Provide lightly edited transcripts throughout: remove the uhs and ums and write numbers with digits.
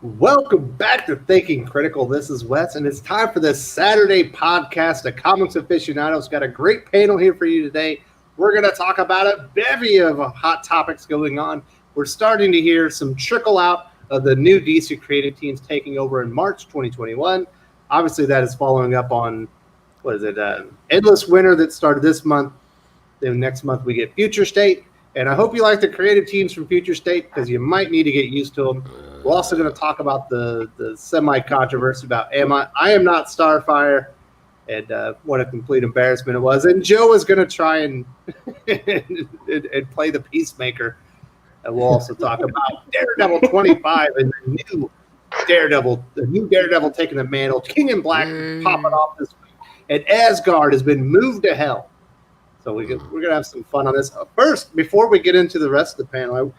Welcome back to Thinking Critical. This is Wes, and it's time for this Saturday podcast of Comics Aficionados. Got a great panel here for you today. We're going to talk about a bevy of hot topics going on. We're starting to hear some trickle out of the new DC creative teams taking over in March 2021. Obviously, that is following up on, Endless Winter that started this month. Then next month we get Future State. And I hope you like the creative teams from Future State because you might need to get used to them. We're also going to talk about the semi-controversy about I Am Not Starfire and what a complete embarrassment it was. And Joe is going to try and play the peacemaker. And we'll also talk about Daredevil 25 and the new Daredevil taking the mantle. King in Black popping off this week. And Asgard has been moved to hell. So we're going to have some fun on this. First, before we get into the rest of the panel,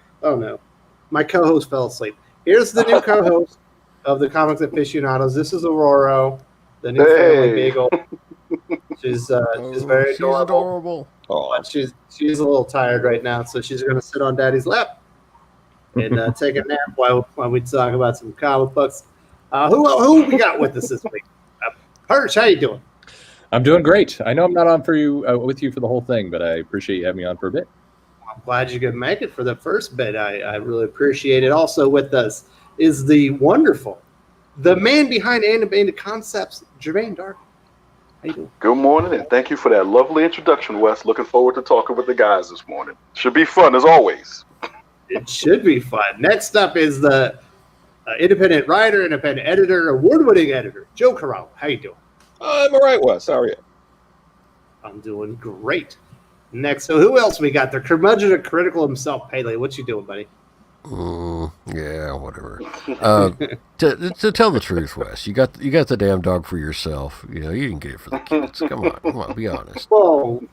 my co-host fell asleep. Here's the new co-host of the Comics Aficionados. This is Aurora, the new family beagle. She's very adorable. But she's a little tired right now, so she's going to sit on Daddy's lap and take a nap while we talk about some comic books. Who we got with us this week? Perch, how you doing? I'm doing great. I know I'm not on with you for the whole thing, but I appreciate you having me on for a bit. I'm glad you could make it for the first bit. I really appreciate it. Also with us is the man behind Animated Concepts, Jermaine Dark. How you doing? Good morning, and thank you for that lovely introduction, Wes. Looking forward to talking with the guys this morning. Should be fun, as always. It should be fun. Next up is the independent writer, independent editor, award-winning editor, Joe Corral. How you doing? I'm all right, Wes. How are you? I'm doing great. Next, so who else we got? The curmudgeon of critical himself, Pele. What you doing, buddy? Yeah, whatever. To tell the truth, Wes, you got the damn dog for yourself. You didn't get it for the kids. Come on, be honest. Whoa.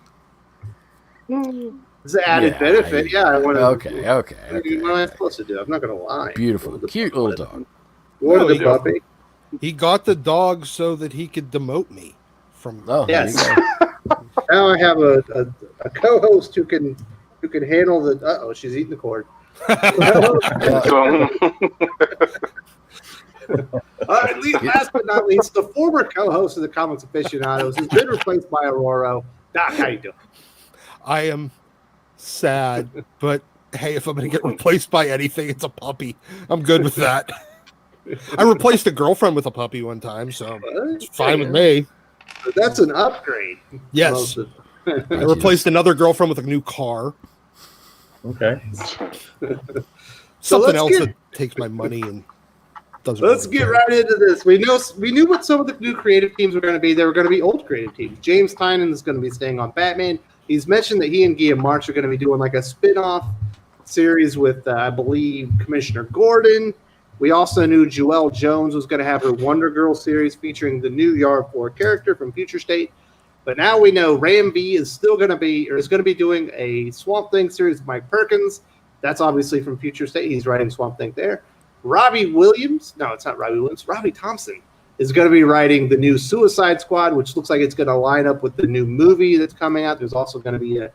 It's an added benefit. Okay. What am I supposed to do? I'm not going to lie. Beautiful, cute little dog. What the puppy? He got the dog so that he could demote me from. Oh, yes. Now I have a co-host who can handle the. She's eating the cord. Last but not least, the former co-host of the Comics Aficionados has been replaced by Aurora. Doc, how you doing? I am sad, but hey, if I'm going to get replaced by anything, it's a puppy. I'm good with that. I replaced a girlfriend with a puppy one time, so it's fine with me. That's an upgrade. Yes. I replaced another girlfriend with a new car. Okay. Something else that takes my money and doesn't. Let's get right into this. We knew what some of the new creative teams were going to be. They were going to be old creative teams. James Tynion is going to be staying on Batman. He's mentioned that he and Guillaume March are going to be doing like a spin-off series with, I believe, Commissioner Gordon. We also knew Joelle Jones was going to have her Wonder Girl series featuring the new Yara 4 character from Future State. But now we know Ram V is going to be doing a Swamp Thing series with Mike Perkins. That's obviously from Future State. He's writing Swamp Thing there. Robbie Thompson is going to be writing the new Suicide Squad, which looks like it's going to line up with the new movie that's coming out. There's also going to be a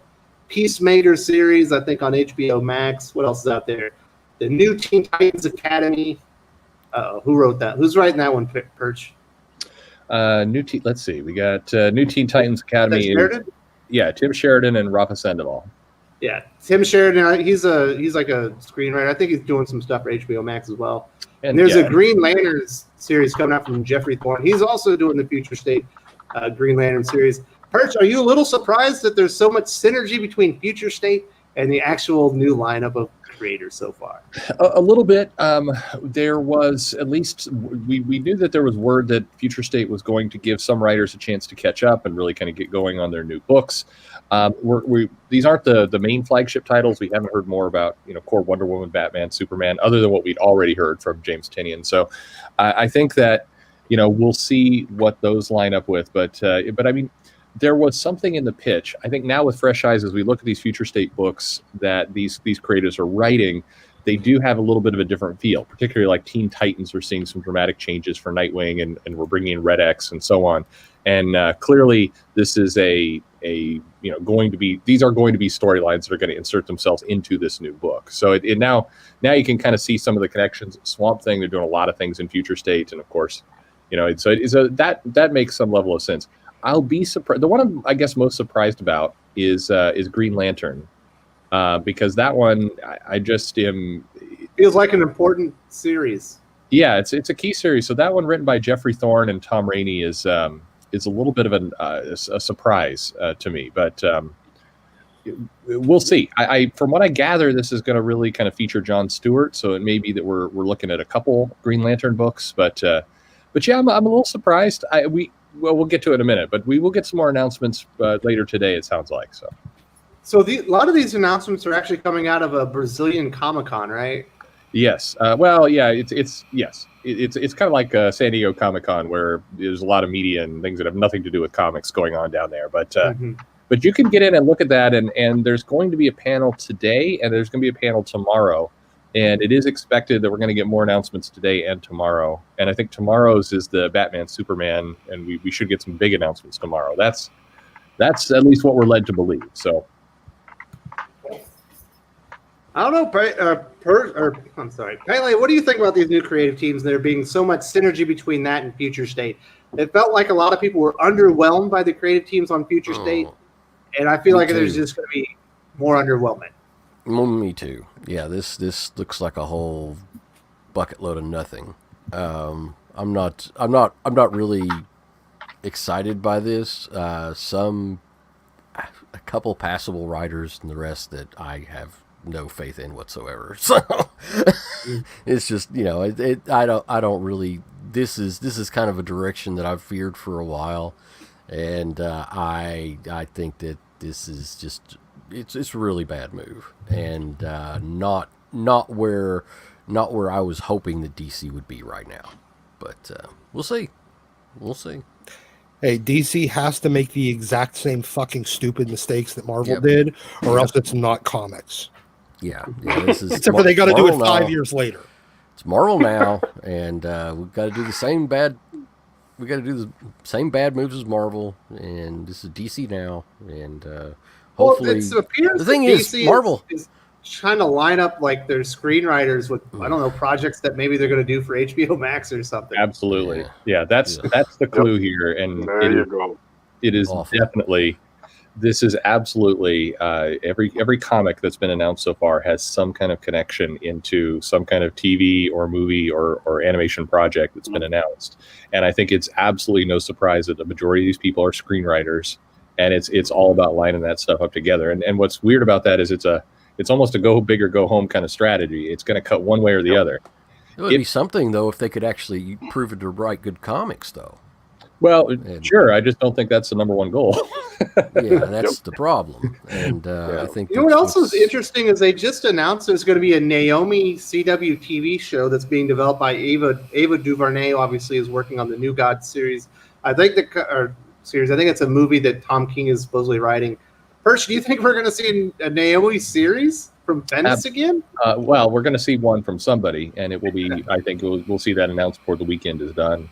Peacemaker series, I think, on HBO Max. What else is out there? The new Teen Titans Academy. Who wrote that? Who's writing that one, Perch? Let's see. We got New Teen Titans Academy. Tim Sheridan and Rafa Sandoval. Yeah, Tim Sheridan. He's like a screenwriter. I think he's doing some stuff for HBO Max as well. And there's a Green Lantern series coming out from Geoffrey Thorne. He's also doing the Future State Green Lantern series. Perch, are you a little surprised that there's so much synergy between Future State and the actual new lineup of creators so far? A little bit. There was, at least we knew that there was word that Future State was going to give some writers a chance to catch up and really kind of get going on their new books. These aren't the main flagship titles. We haven't heard more about core Wonder Woman, Batman, Superman, other than what we'd already heard from James Tynion. So I think that we'll see what those line up with. But I mean, there was something in the pitch. I think now with fresh eyes, as we look at these Future State books that these creators are writing, they do have a little bit of a different feel, particularly like Teen Titans. We're seeing some dramatic changes for Nightwing and we're bringing in Red X and so on. And clearly, this is going to be storylines that are going to insert themselves into this new book. So it now you can kind of see some of the connections. Swamp Thing, they're doing a lot of things in Future State, and of course, that makes some level of sense. I'll be surprised. The one I'm, I guess, most surprised about is Green Lantern, because that one I just am. Feels like an important series. Yeah, it's a key series. So that one, written by Geoffrey Thorne and Tom Raney, is a little bit of a surprise to me, but we'll see. I from what I gather, this is going to really kind of feature Jon Stewart, so it may be that we're looking at a couple Green Lantern books, but yeah, I'm a little surprised. We'll get to it in a minute, but we will get some more announcements later today, it sounds like. So a lot of these announcements are actually coming out of a Brazilian Comic-Con, right? Yes. Well, yeah, it's kind of like San Diego Comic-Con, where there's a lot of media and things that have nothing to do with comics going on down there. But but you can get in and look at that, and there's going to be a panel today, and there's going to be a panel tomorrow, and it is expected that we're going to get more announcements today and tomorrow. And I think tomorrow's is the Batman Superman, and we should get some big announcements tomorrow. That's at least what we're led to believe. So. I don't know, I'm sorry. Pele, what do you think about these new creative teams? There being so much synergy between that and Future State. It felt like a lot of people were underwhelmed by the creative teams on Future State, and I feel like there's just going to be more underwhelming. Me too. Yeah, this looks like a whole bucket load of nothing. I'm not really excited by this. A couple passable writers, and the rest that I have no faith in whatsoever. So it's just, I don't really, this is kind of a direction that I've feared for a while. And I think that this is just, it's a really bad move, and not where I was hoping that DC would be right now. But we'll see. Hey, DC has to make the exact same fucking stupid mistakes that Marvel did, or else it's not comics. Yeah, this is except for they got to do it 5 years later. It's Marvel now, and we've got to do the same bad. We got to do the same bad moves as Marvel, and this is DC now, and hopefully. Well, it appears the thing DC is, Marvel is trying to line up like their screenwriters with I don't know projects that maybe they're going to do for HBO Max or something. Absolutely, yeah. That's the clue here, and there you go. It is awful. Definitely. This is absolutely every comic that's been announced so far has some kind of connection into some kind of TV or movie or animation project that's been announced. And I think it's absolutely no surprise that the majority of these people are screenwriters, and it's all about lining that stuff up together. And what's weird about that is it's almost a go big or go home kind of strategy. It's going to cut one way or the other. It would be something, though, if they could actually prove it to write good comics, though. Well, sure. I just don't think that's the number one goal. Yeah, that's the problem. And I think what else is interesting is they just announced there's going to be a Naomi CW TV show that's being developed by Ava DuVernay. Obviously, is working on the New Gods series. I think it's a movie that Tom King is supposedly writing. Persh, do you think we're going to see a Naomi series from Bendis again? Well, we're going to see one from somebody, and it will be. I think we'll see that announced before the weekend is done.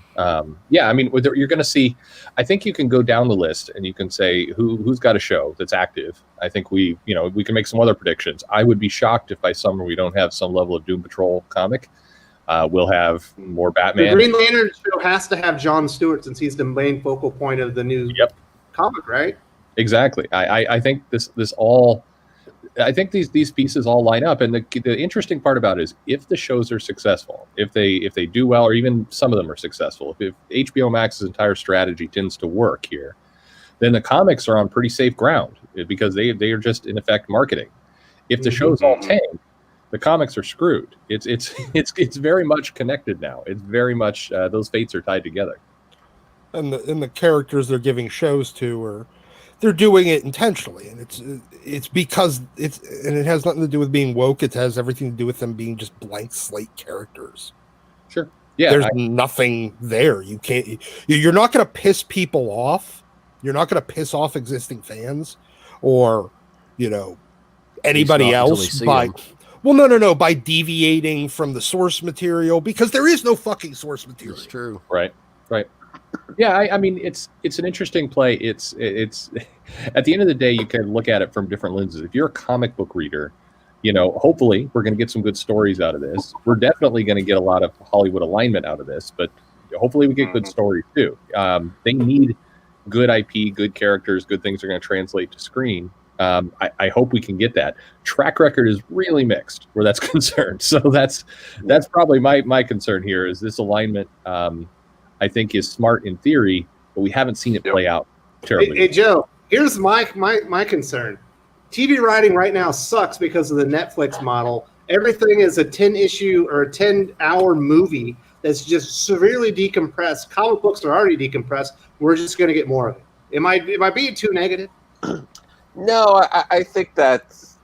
Yeah, I mean, you're going to see. I think you can go down the list and you can say who's got a show that's active. I think we can make some other predictions. I would be shocked if by summer we don't have some level of Doom Patrol comic. We'll have more Batman. The Green Lantern show has to have Jon Stewart since he's the main focal point of the new comic, right? Exactly. I think this all. I think these pieces all line up, and the interesting part about it is if the shows are successful, if they do well, or even some of them are successful, if HBO Max's entire strategy tends to work here, then the comics are on pretty safe ground because they are just in effect marketing. If the shows all tank, the comics are screwed. It's very much connected now. It's very much those fates are tied together. And the characters they're giving shows to they're doing it intentionally, and it's because it has nothing to do with being woke. It has everything to do with them being just blank slate characters. Sure. Yeah. There's nothing there. You're not going to piss people off. You're not going to piss off existing fans or, anybody else by by deviating from the source material, because there is no fucking source material. It's true. Right. Yeah, I mean, it's an interesting play. It's at the end of the day, you can look at it from different lenses. If you're a comic book reader, hopefully we're going to get some good stories out of this. We're definitely going to get a lot of Hollywood alignment out this, but hopefully we get good stories too. They need good IP, good characters, good things are going to translate to screen. I hope we can get that. Track record is really mixed where that's concerned. So that's probably my concern here is this alignment. I think is smart in theory, but we haven't seen it play out terribly. Hey Joe, here's my concern. TV writing right now sucks because of the Netflix model. Everything is a 10-issue or a 10-hour movie that's just severely decompressed. Comic books are already decompressed. We're just going to get more of it. Am I being too negative? No, I think that's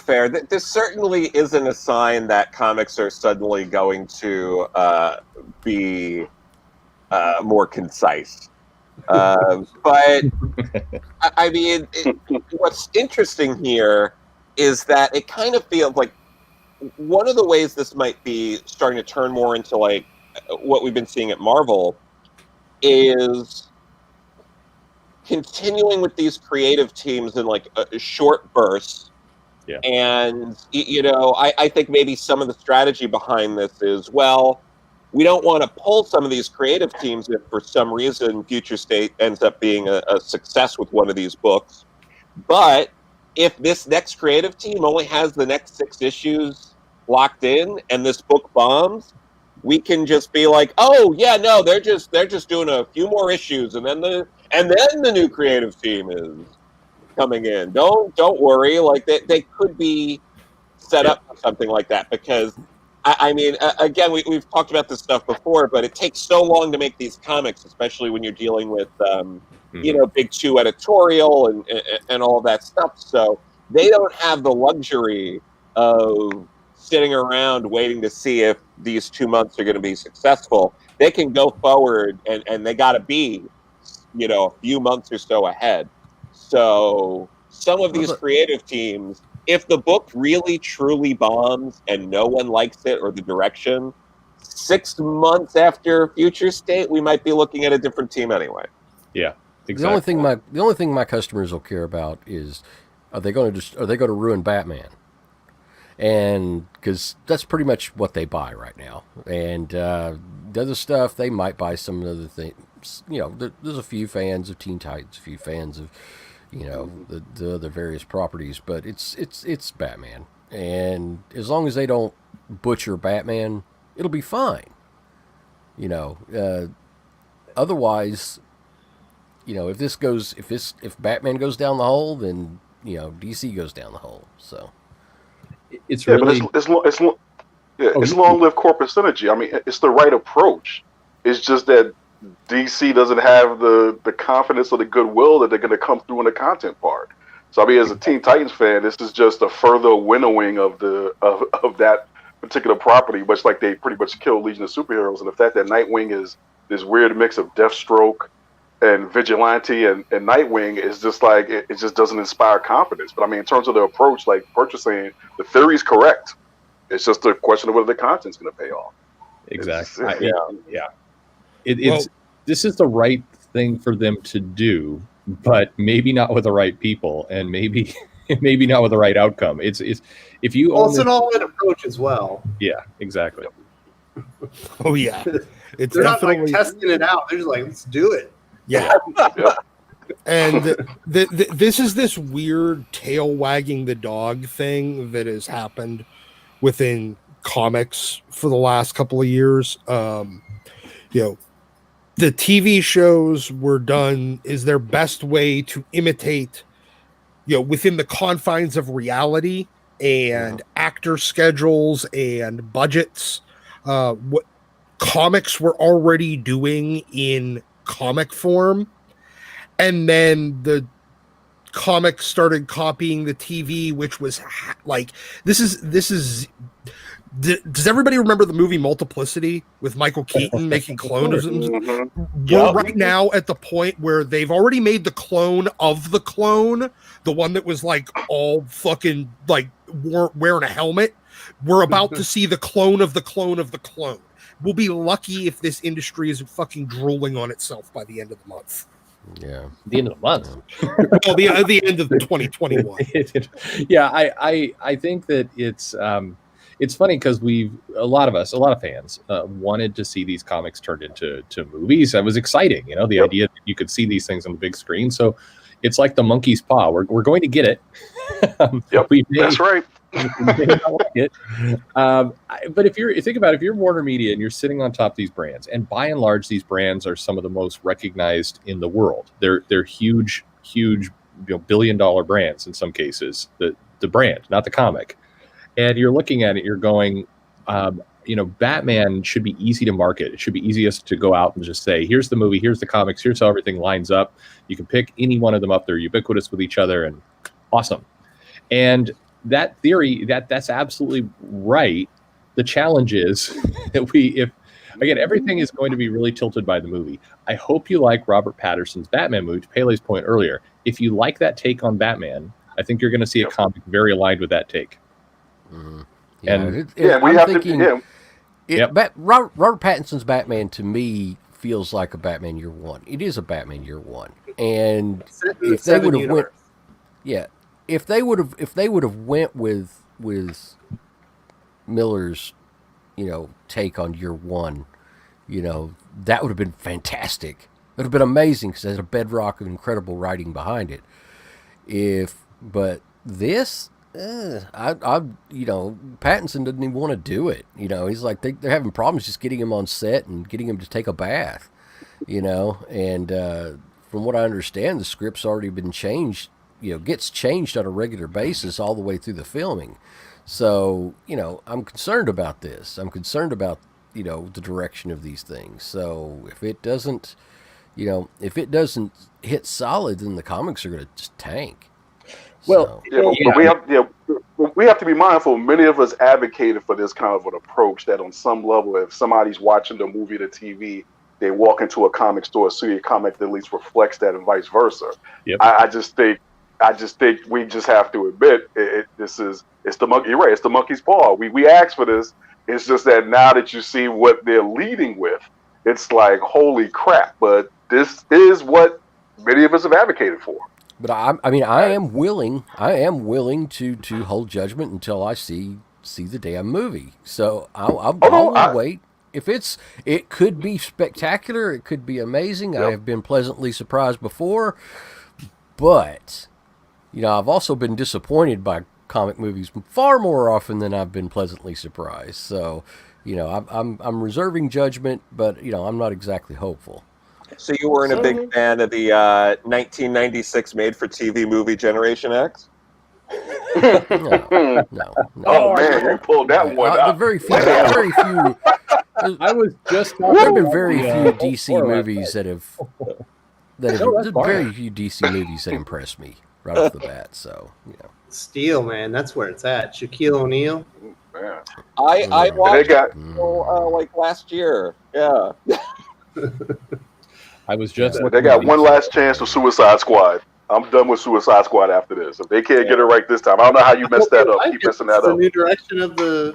fair. This certainly isn't a sign that comics are suddenly going to be more concise. But I mean, what's interesting here is that it kind of feels like one of the ways this might be starting to turn more into like what we've been seeing at Marvel is continuing with these creative teams in like a short bursts. Yeah. And, I think maybe some of the strategy behind this is, well, we don't want to pull some of these creative teams if for some reason Future State ends up being a success with one of these books. But if this next creative team only has the next 6 issues locked in and this book bombs, we can just be like, oh yeah, no, they're just doing a few more issues and then the new creative team is coming in. Don't worry, like they could be set up for something like that, because I mean, again, we've talked about this stuff before, but it takes so long to make these comics, especially when you're dealing with, Big 2 Editorial and all that stuff. So they don't have the luxury of sitting around waiting to see if these 2 months are going to be successful. They can go forward and they got to be, a few months or so ahead. So some of these creative teams, if the book really truly bombs and no one likes it or the direction, 6 months after Future State, we might be looking at a different team anyway. Yeah, exactly. The only thing my customers will care about is are they going to ruin Batman? And because that's pretty much what they buy right now. And the other stuff, they might buy some other things. There's a few fans of Teen Titans, a few fans of the other various properties, but it's Batman, and as long as they don't butcher Batman, it'll be fine. Otherwise, if Batman goes down the hole, then DC goes down the hole. So it's really it's long-lived corporate synergy. I mean, it's the right approach. It's just that DC doesn't have the confidence or the goodwill that they're going to come through in the content part. So I mean, as a Teen Titans fan, this is just a further winnowing of that particular property, much like they pretty much killed Legion of Superheroes. And the fact that Nightwing is this weird mix of Deathstroke and Vigilante and Nightwing is just like it just doesn't inspire confidence. But I mean, in terms of the approach, like Perch saying, the theory is correct. It's just a question of whether the content's going to pay off. Exactly. This is the right thing for them to do, but maybe not with the right people, and maybe not with the right outcome. It's if you it's an all-in approach as well. Yeah, exactly. Oh yeah, it's they're definitely not like testing it out. They're just like, let's do it. Yeah. And this is this weird tail wagging the dog thing that has happened within comics for the last couple of years. The TV shows were done is their best way to imitate, within the confines of reality and actor schedules and budgets, what comics were already doing in comic form. And then the comics started copying the TV, which was like, this is. Does everybody remember the movie Multiplicity with Michael Keaton making clones of them? We're right now at the point where they've already made the clone of the clone, the one that was like all fucking like wearing a helmet. We're about to see the clone of the clone of the clone. We'll be lucky if this industry isn't fucking drooling on itself by the end of the month. Yeah. The end of the month. Well, the end of 2021. Yeah, I think that it's funny because a lot of fans wanted to see these comics turned into movies. That was exciting, the idea that you could see these things on the big screen. So it's like the monkey's paw. We're going to get it. That's right. We may not like it. But if you're Warner Media and you're sitting on top of these brands, and by and large, these brands are some of the most recognized in the world. They're huge, billion-dollar brands in some cases. The brand, not the comic. And you're looking at it, you're going, Batman should be easy to market. It should be easiest to go out and just say, here's the movie, here's the comics, here's how everything lines up. You can pick any one of them up. They're ubiquitous with each other and awesome. And that theory, that's absolutely right. The challenge is that if everything is going to be really tilted by the movie. I hope you like Robert Pattinson's Batman movie, to Pele's point earlier. If you like that take on Batman, I think you're going to see a comic very aligned with that take. Mm-hmm. Robert Pattinson's Batman to me feels like a Batman Year One. It is a Batman Year One, and if they would have went, if they would have went with Miller's, take on Year One, that would have been fantastic. It would have been amazing because there's a bedrock of incredible writing behind it. But this. Pattinson doesn't even want to do it. He's like they're having problems just getting him on set and getting him to take a bath. And from what I understand, the script's already been changed. Gets changed on a regular basis all the way through the filming. So I'm concerned about this. I'm concerned about the direction of these things. So if it doesn't hit solid, then the comics are going to just tank. Well, but we have to be mindful. Many of us advocated for this kind of an approach that on some level, if somebody's watching the movie or the TV, they walk into a comic store, see a comic that at least reflects that, and vice versa. Yep. I just think we just have to admit it's the monkey. You're right. It's the monkey's paw. We asked for this. It's just that now that you see what they're leading with, it's like holy crap. But this is what many of us have advocated for. But I am willing to hold judgment until I see the damn movie. So I'll wait. It could be spectacular. It could be amazing. Yep. I have been pleasantly surprised before, but I've also been disappointed by comic movies far more often than I've been pleasantly surprised. So I'm reserving judgment, but I'm not exactly hopeful. So you weren't a big fan of the 1996 made-for-TV movie Generation X? No. Oh man, you pulled that one out. Very few. I was just. There have been very few DC movies that have. Very few DC movies that impressed me right off the bat. So Steel, man, that's where it's at. Shaquille O'Neal. I watched it like last year. Yeah. I was just. They got one last chance with Suicide Squad. I'm done with Suicide Squad after this. If they can't get it right this time, I don't know how you messed that up. Keep messing that up. The new direction of the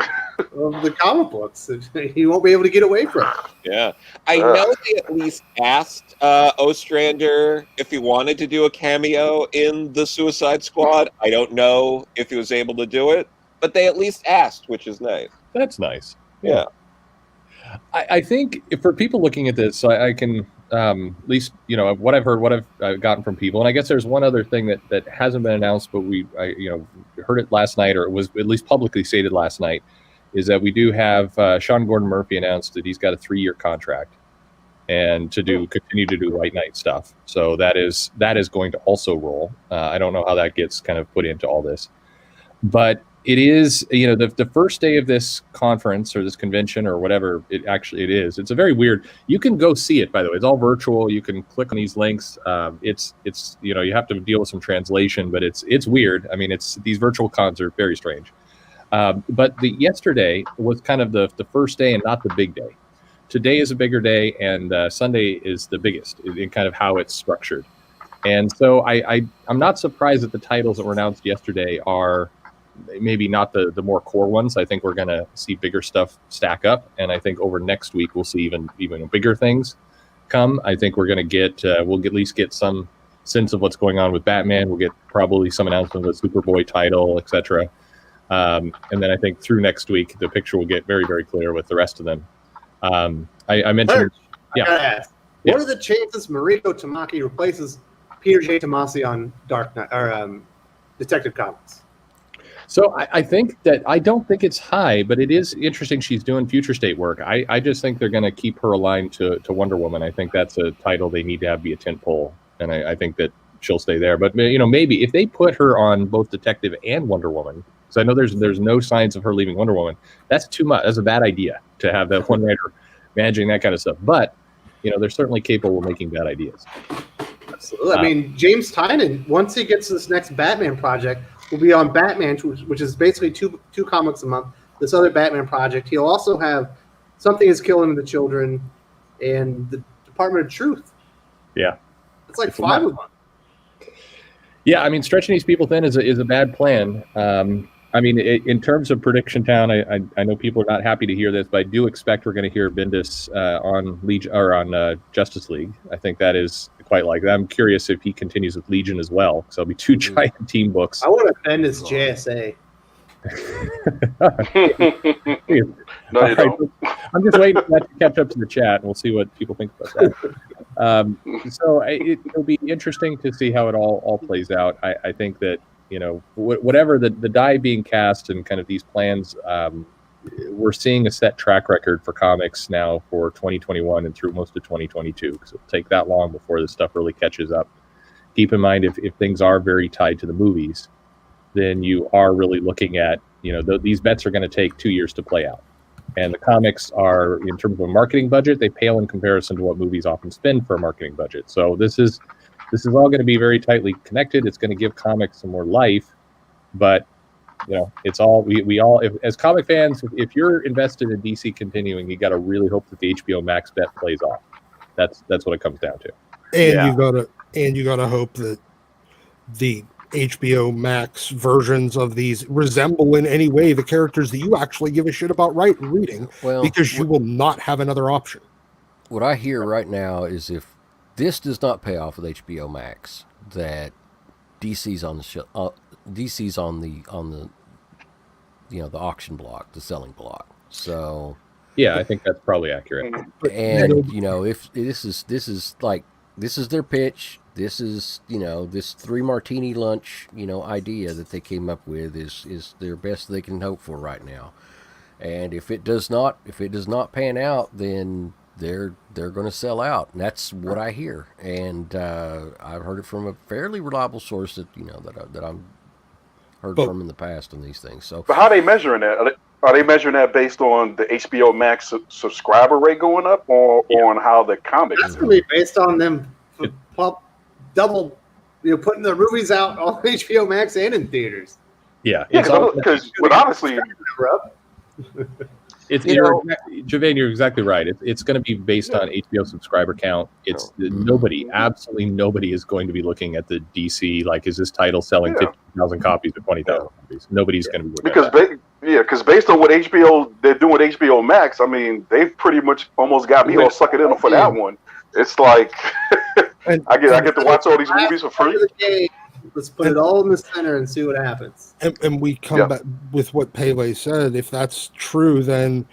comic books. You won't be able to get away from it. Yeah, I know they at least asked Ostrander if he wanted to do a cameo in the Suicide Squad. I don't know if he was able to do it, but they at least asked, which is nice. That's nice. Yeah. I think for people looking at this, I can at least what I've heard, what I've gotten from people, and I guess there's one other thing that hasn't been announced, but I heard it last night, or it was at least publicly stated last night, is that we do have Sean Gordon Murphy announced that he's got a 3-year contract and continue to do White Knight stuff. So that is going to also roll. I don't know how that gets kind of put into all this, but it is, the first day of this conference or this convention or whatever it is. It's a very weird. You can go see it, by the way. It's all virtual. You can click on these links. It's you have to deal with some translation, but it's weird. I mean, these virtual cons are very strange. But yesterday was kind of the first day and not the big day. Today is a bigger day, and Sunday is the biggest in kind of how it's structured. And so I'm not surprised that the titles that were announced yesterday are maybe not the more core ones. I think we're going to see bigger stuff stack up, and I think over next week we'll see even bigger things come. I think we're going to get we'll at least get some sense of what's going on with Batman. We'll get probably some announcement of the Superboy title, etc. And then I think through next week the picture will get very, very clear with the rest of them. I mentioned, I gotta ask, what are the chances Mariko Tamaki replaces Peter J. Tomasi on Dark Knight or Detective Comics? So I think that I don't think it's high, but it is interesting. She's doing Future State work. I just think they're going to keep her aligned to Wonder Woman. I think that's a title they need to have be a tentpole, and I think that she'll stay there. But maybe if they put her on both Detective and Wonder Woman, because I know there's no signs of her leaving Wonder Woman. That's too much. That's a bad idea to have that one writer managing that kind of stuff. But they're certainly capable of making bad ideas. Absolutely. I mean, James Tynion, once he gets this next Batman project, will be on Batman, which is basically two comics a month. This other Batman project. He'll also have Something Is Killing the Children and the Department of Truth. Yeah. It's like 5 of them. Yeah, I mean, stretching these people thin is a bad plan. I mean, in terms of Prediction Town, I know people are not happy to hear this, but I do expect we're going to hear Bendis on Legion or on Justice League. I think that is quite likely. I'm curious if he continues with Legion as well, because there'll be 2 giant team books. I want to Bendis JSA. No, you don't. I'm just waiting for that to catch up to the chat, and we'll see what people think about that. So it'll be interesting to see how it all plays out. I think that whatever the die being cast and kind of these plans, we're seeing a set track record for comics now for 2021 and through most of 2022, because it'll take that long before this stuff really catches up. Keep in mind, if things are very tied to the movies, then you are really looking at, these bets are going to take 2 years to play out. And the comics are, in terms of a marketing budget, they pale in comparison to what movies often spend for a marketing budget. So this is all going to be very tightly connected. It's going to give comics some more life, but it's all we all as comic fans, if you're invested in DC continuing, you got to really hope that the HBO Max bet plays off. That's what it comes down to. And you gotta hope that the HBO Max versions of these resemble in any way the characters that you actually give a shit about reading, because you will not have another option. What I hear right now is if this does not pay off with HBO Max, that DC's on the DC's on the the auction block, the selling block. So yeah, I think that's probably accurate. And if this is their pitch. This is, this 3 martini lunch, idea that they came up with is their best they can hope for right now. And if it does not pan out, then they're going to sell out. And that's what I hear. And I've heard it from a fairly reliable source that that I'm heard from in the past on these things. So, but how are they measuring that? Are they measuring that based on the HBO Max subscriber rate going up, or on how the comics? That's going to be based on them double, putting the movies out on HBO Max and in theaters. Yeah, because honestly, Javain, you're exactly right. It's going to be based on HBO subscriber count. It's absolutely nobody is going to be looking at the DC is this title selling 50,000 copies or 20,000 copies. Nobody's going to be looking at that. Because based on what they're doing with HBO Max, I mean, they've pretty much almost got me all sucked in for that one. It's like I get to watch all these movies for free. Let's put it all in the center and see what happens. And we come back with what Pele said. If that's true, then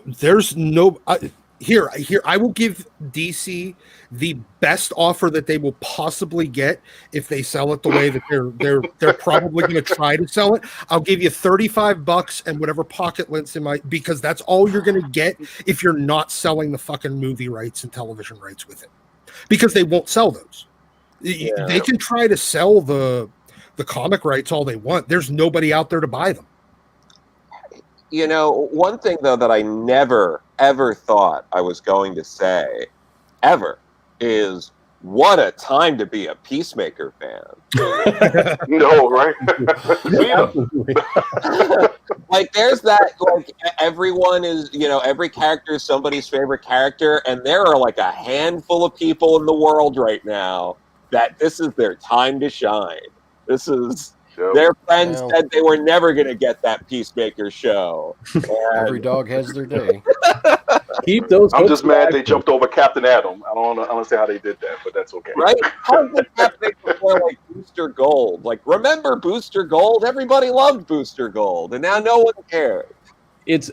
there's no here. I will give DC the best offer that they will possibly get if they sell it the way that they're probably going to try to sell it. I'll give you $35 and whatever pocket lint because that's all you're going to get if you're not selling the fucking movie rights and television rights with it, because they won't sell those. Yeah. They can try to sell the comic rights all they want. There's nobody out there to buy them. One thing though that I never ever thought I was going to say ever is what a time to be a Peacemaker fan. No, right? There's that, everyone is, every character is somebody's favorite character, and there are a handful of people in the world right now that this is their time to shine. This is, Their friends said they were never going to get that Peacemaker show. Every dog has their day. Keep those. I'm just mad they jumped over Captain Atom. I don't understand how they did that, but that's okay. Right? How did this happen before, like, Booster Gold? Like, remember Booster Gold? Everybody loved Booster Gold, and now no one cares. If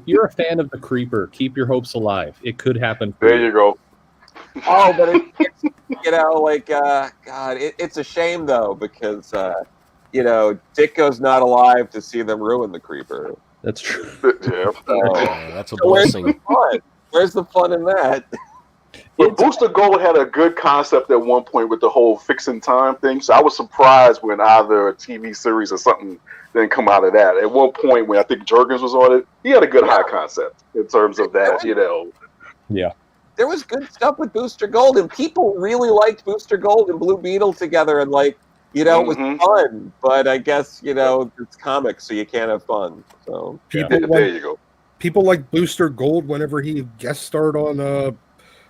you're a fan of the Creeper, keep your hopes alive. It could happen. There you go. Oh, but it's God, it's a shame though, because Ditko's not alive to see them ruin the Creeper. That's true. Yeah. That's a blessing. Where's the fun in that? But Booster Gold had a good concept at one point with the whole fixing time thing. So I was surprised when either a TV series or something didn't come out of that. At one point when I think Jurgens was on it, he had a good high concept in terms of that, Yeah. There was good stuff with Booster Gold, and people really liked Booster Gold and Blue Beetle together, and it was fun. But I guess it's comics, so you can't have fun. So there you go. People like Booster Gold whenever he guest starred on a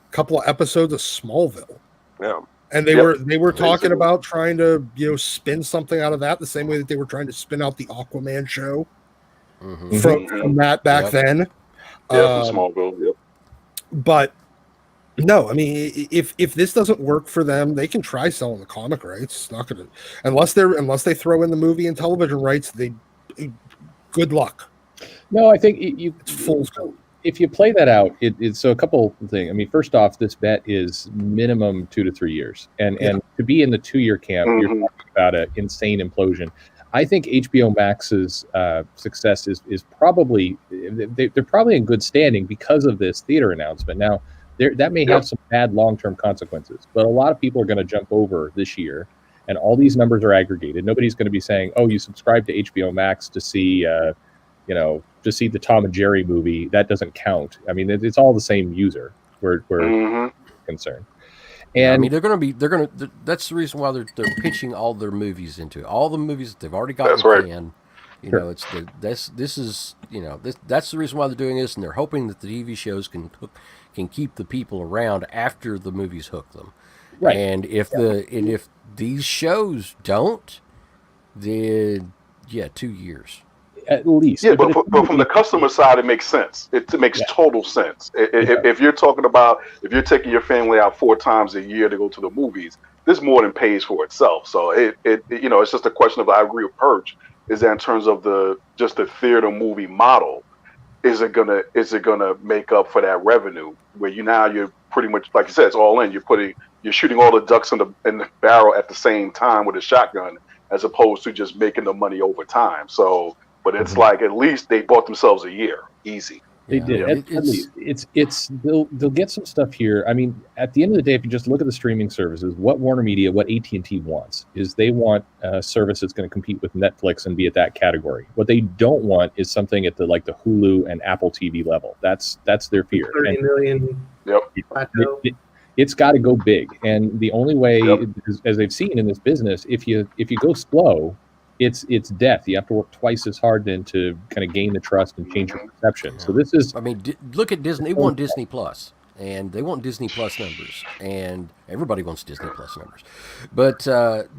couple of episodes of Smallville. Yeah, and they were talking about trying to spin something out of that the same way that they were trying to spin out the Aquaman show from that back then. Yeah, from Smallville. Yep. But no, I mean, if this doesn't work for them, they can try selling the comic rights. It's not gonna, unless they throw in the movie and television rights. Good luck. No, I think it's full scope. If you play that out, it's so a couple of things. I mean, first off, this bet is minimum 2 to 3 years, and to be in the 2-year camp, you're talking about an insane implosion. I think HBO Max's success is probably they're probably in good standing because of this theater announcement. Now, that may have some bad long-term consequences, but a lot of people are going to jump over this year, and all these numbers are aggregated. Nobody's going to be saying, "Oh, you subscribe to HBO Max to see, to see the Tom and Jerry movie." That doesn't count. I mean, it's all the same user. We're concerned. And I mean, that's the reason why they're pitching all their movies into it. All the movies that they've already got in the can. That's the reason why they're doing this, and they're hoping that the TV shows can keep the people around after the movies hook them. Right. And if these shows don't, then 2 years. At least. Yeah, but from the customer side, it makes sense. It makes total sense. If you're talking about, if you're taking your family out 4 times a year to go to the movies, this more than pays for itself. So it's just a question of, I agree with Perch, is that in terms of the theater movie model, is it gonna make up for that revenue where you're pretty much, like you said, it's all in. You're shooting all the ducks in the barrel at the same time with a shotgun, as opposed to just making the money over time. So. But it's like, at least they bought themselves a year, easy. They did. At least they'll get some stuff here. I mean, at the end of the day, if you just look at the streaming services, what Warner Media, what AT&T wants is they want a service that's going to compete with Netflix and be at that category. What they don't want is something at the Hulu and Apple TV level. That's their fear. 30 million. Yep. It's got to go big, and the only way, as they've seen in this business, if you go slow, it's death. You have to work twice as hard then to kind of gain the trust and change your perception. So this is, I mean, look at Disney. They want Disney Plus, and they want Disney Plus numbers, and everybody wants Disney Plus numbers. But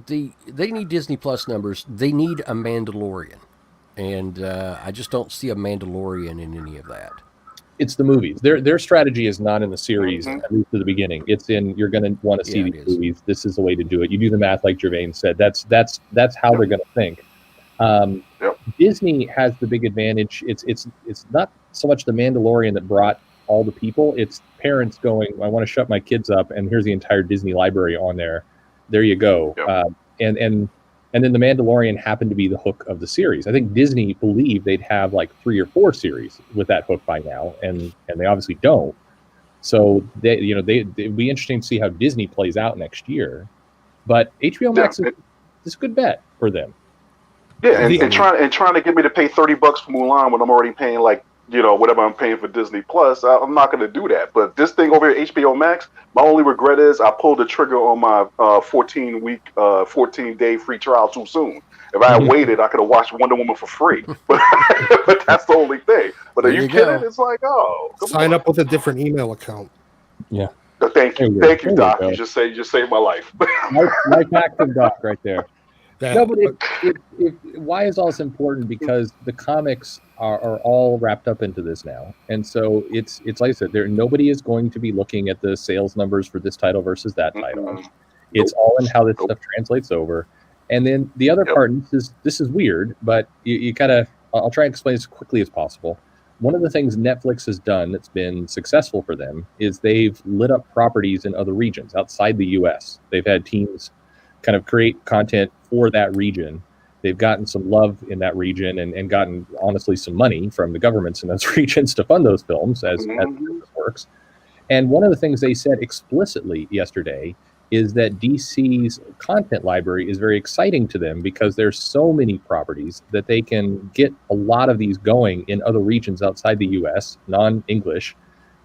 they need Disney Plus numbers. They need a Mandalorian, and I just don't see a Mandalorian in any of that. It's the movies. Their strategy is not in the series, at least at the beginning. It's in, you're going to want to see these movies. This is the way to do it. You do the math, like Gervain said. That's how they're going to think. Disney has the big advantage. It's not so much the Mandalorian that brought all the people. It's parents going, I want to shut my kids up, and here's the entire Disney library on there. There you go. And then the Mandalorian happened to be the hook of the series. I think Disney believed they'd have like 3 or 4 series with that hook by now, and they obviously don't. So it'd be interesting to see how Disney plays out next year. But HBO Max is a good bet for them. Yeah, and trying to get me to pay $30 for Mulan when I'm already paying whatever I'm paying for Disney Plus, I'm not going to do that. But this thing over here, HBO Max, my only regret is I pulled the trigger on my 14-day free trial too soon. If I had waited, I could have watched Wonder Woman for free. But that's the only thing. But are you kidding? It's like, sign up with a different email account. Yeah. Thank you, Doc. You just saved my life. Life hack from Doc right there. No, but why is all this important? Because the comics are all wrapped up into this now, and so it's like I said, nobody is going to be looking at the sales numbers for this title versus that title. It's all in how this stuff translates over. And then the other part, and this is weird, but you gotta. I'll try and explain as quickly as possible. One of the things Netflix has done that's been successful for them is they've lit up properties in other regions outside the U.S. They've had teams kind of create content for that region. They've gotten some love in that region and gotten, honestly, some money from the governments in those regions to fund those films as business works. And one of the things they said explicitly yesterday is that DC's content library is very exciting to them because there's so many properties that they can get a lot of these going in other regions outside the US, non-English,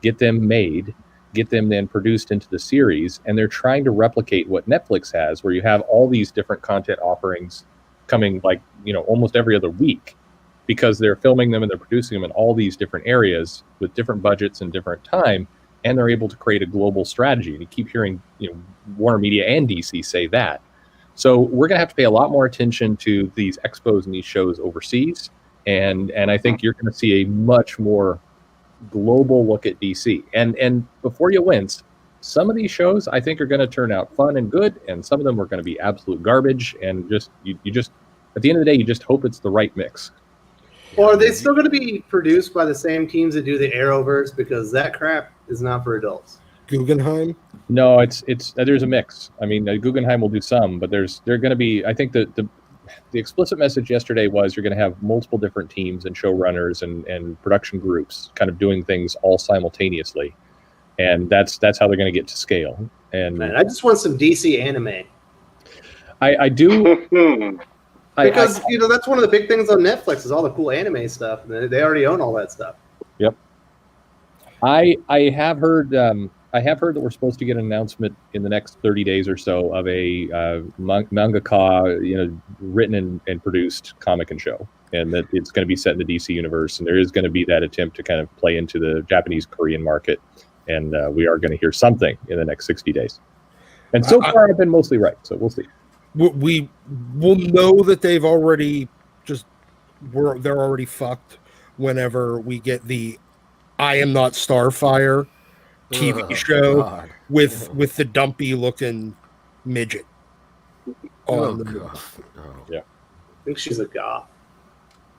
get them made, get them then produced into the series, and they're trying to replicate what Netflix has, where you have all these different content offerings coming almost every other week, because they're filming them and they're producing them in all these different areas with different budgets and different time, and they're able to create a global strategy. And you keep hearing Warner Media and DC say that. So we're going to have to pay a lot more attention to these expos and these shows overseas, and I think you're going to see a much more global look at DC. And before you wince, some of these shows I think are going to turn out fun and good, and some of them are going to be absolute garbage. And you just at the end of the day, you just hope it's the right mix. Well, are they still going to be produced by the same teams that do the Arrowverse? Because that crap is not for adults. Guggenheim? No, it's there's a mix. I mean, Guggenheim will do some, but they're going to be. I think the explicit message yesterday was you're going to have multiple different teams and showrunners and production groups kind of doing things all simultaneously, and that's how they're going to get to scale. And man, I just want some DC anime. I do. Because that's one of the big things on Netflix is all the cool anime stuff. They already own all that stuff. Yep. I have heard that we're supposed to get an announcement in the next 30 days or so of a mangaka, written and produced comic and show, and that it's going to be set in the DC universe, and there is going to be that attempt to kind of play into the Japanese Korean market, and we are going to hear something in the next 60 days. And so far, I've been mostly right, so we'll see. We will know that they're already fucked whenever we get the I Am Not Starfire TV show with the dumpy looking midget on the movie. Yeah, I think she's a goth.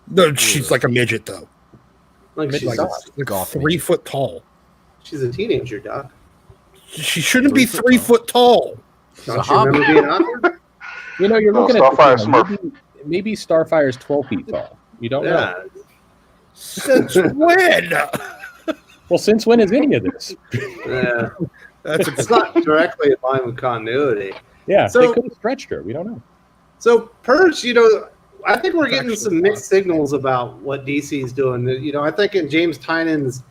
No, she's like a midget though. She's like 3 foot tall. She's a teenager, Doc. She shouldn't be 3 foot tall. Don't you remember being awkward? You're looking Starfire at Smurf. Maybe Starfire's 12 feet tall. You don't know. Since when? Well, since when is any of this? Yeah, it's not directly in line with continuity. Yeah, so, they could have stretched her. We don't know. So Purge, I think we're getting some mixed signals about what DC is doing. I think in James Tynan's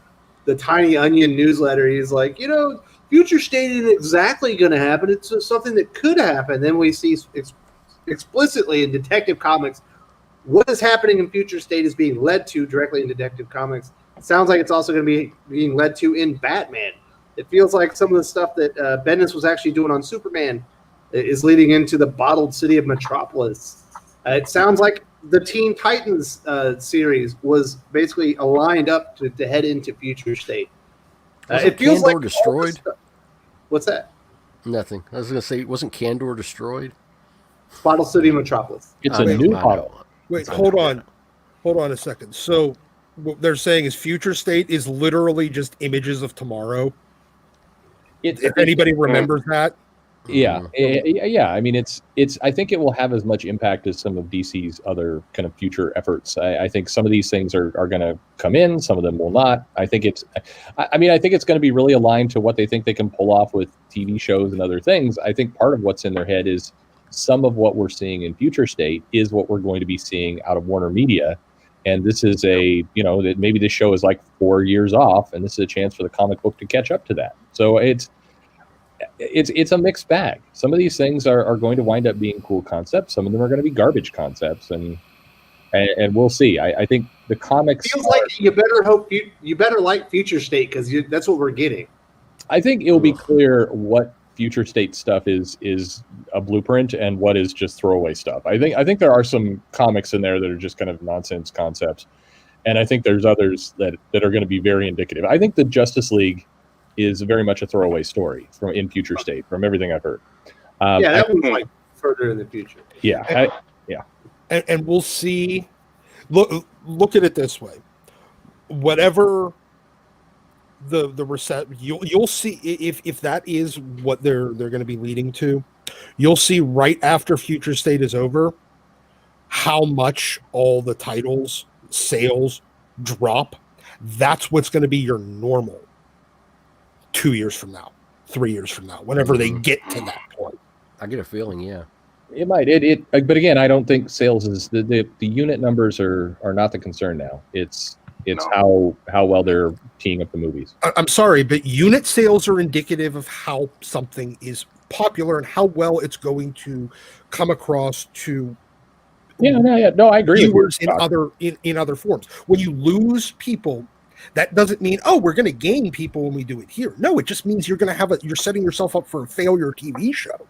The Tiny Onion newsletter, he's like, Future State isn't exactly going to happen. It's just something that could happen. Then we see explicitly in Detective Comics what is happening in Future State is being led to directly in Detective Comics. It sounds like it's also going to be being led to in Batman. It feels like some of the stuff that Bendis was actually doing on Superman is leading into the bottled city of Metropolis. It sounds like the Teen Titans series was basically aligned up to head into Future State. It feels like destroyed. What's that? Nothing. I was going to say, wasn't Kandor destroyed? Bottle City Metropolis. It's a new bottle. Wait, hold on a second. So what they're saying is Future State is literally just images of tomorrow. If anybody remembers that. Yeah, yeah. I mean, it's. I think it will have as much impact as some of DC's other kind of future efforts. I think some of these things are going to come in. Some of them will not. I think it's. I mean, I think it's going to be really aligned to what they think they can pull off with TV shows and other things. I think part of what's in their head is some of what we're seeing in Future State is what we're going to be seeing out of Warner Media, and this is that maybe this show is like 4 years off, and this is a chance for the comic book to catch up to that. So it's a mixed bag. Some of these things are going to wind up being cool concepts. Some of them are going to be garbage concepts, and we'll see. I think the comics feels like you better like Future State because that's what we're getting. I think it'll be clear what future state stuff is a blueprint and what is just throwaway stuff. I think there are some comics in there that are just kind of nonsense concepts, and I think there's others that are going to be very indicative. I think the Justice League is very much a throwaway story in future state, from everything I've heard. That one's like further in the future. Yeah, and we'll see. Look at it this way: whatever the reset, you'll see if that is what they're going to be leading to. You'll see right after Future State is over how much all the titles sales drop. That's what's going to be your normal 2 years from now, 3 years from now, whenever they get to that point. I get a feeling, yeah. It might. But again, I don't think sales is the unit numbers are not the concern now. It's how well they're teeing up the movies. I'm sorry, but unit sales are indicative of how something is popular and how well it's going to come across to No, I agree. Viewers in other forms. When you lose people, that doesn't mean we're going to gain people when we do it here. No, it just means you're going to you're setting yourself up for a failure TV show.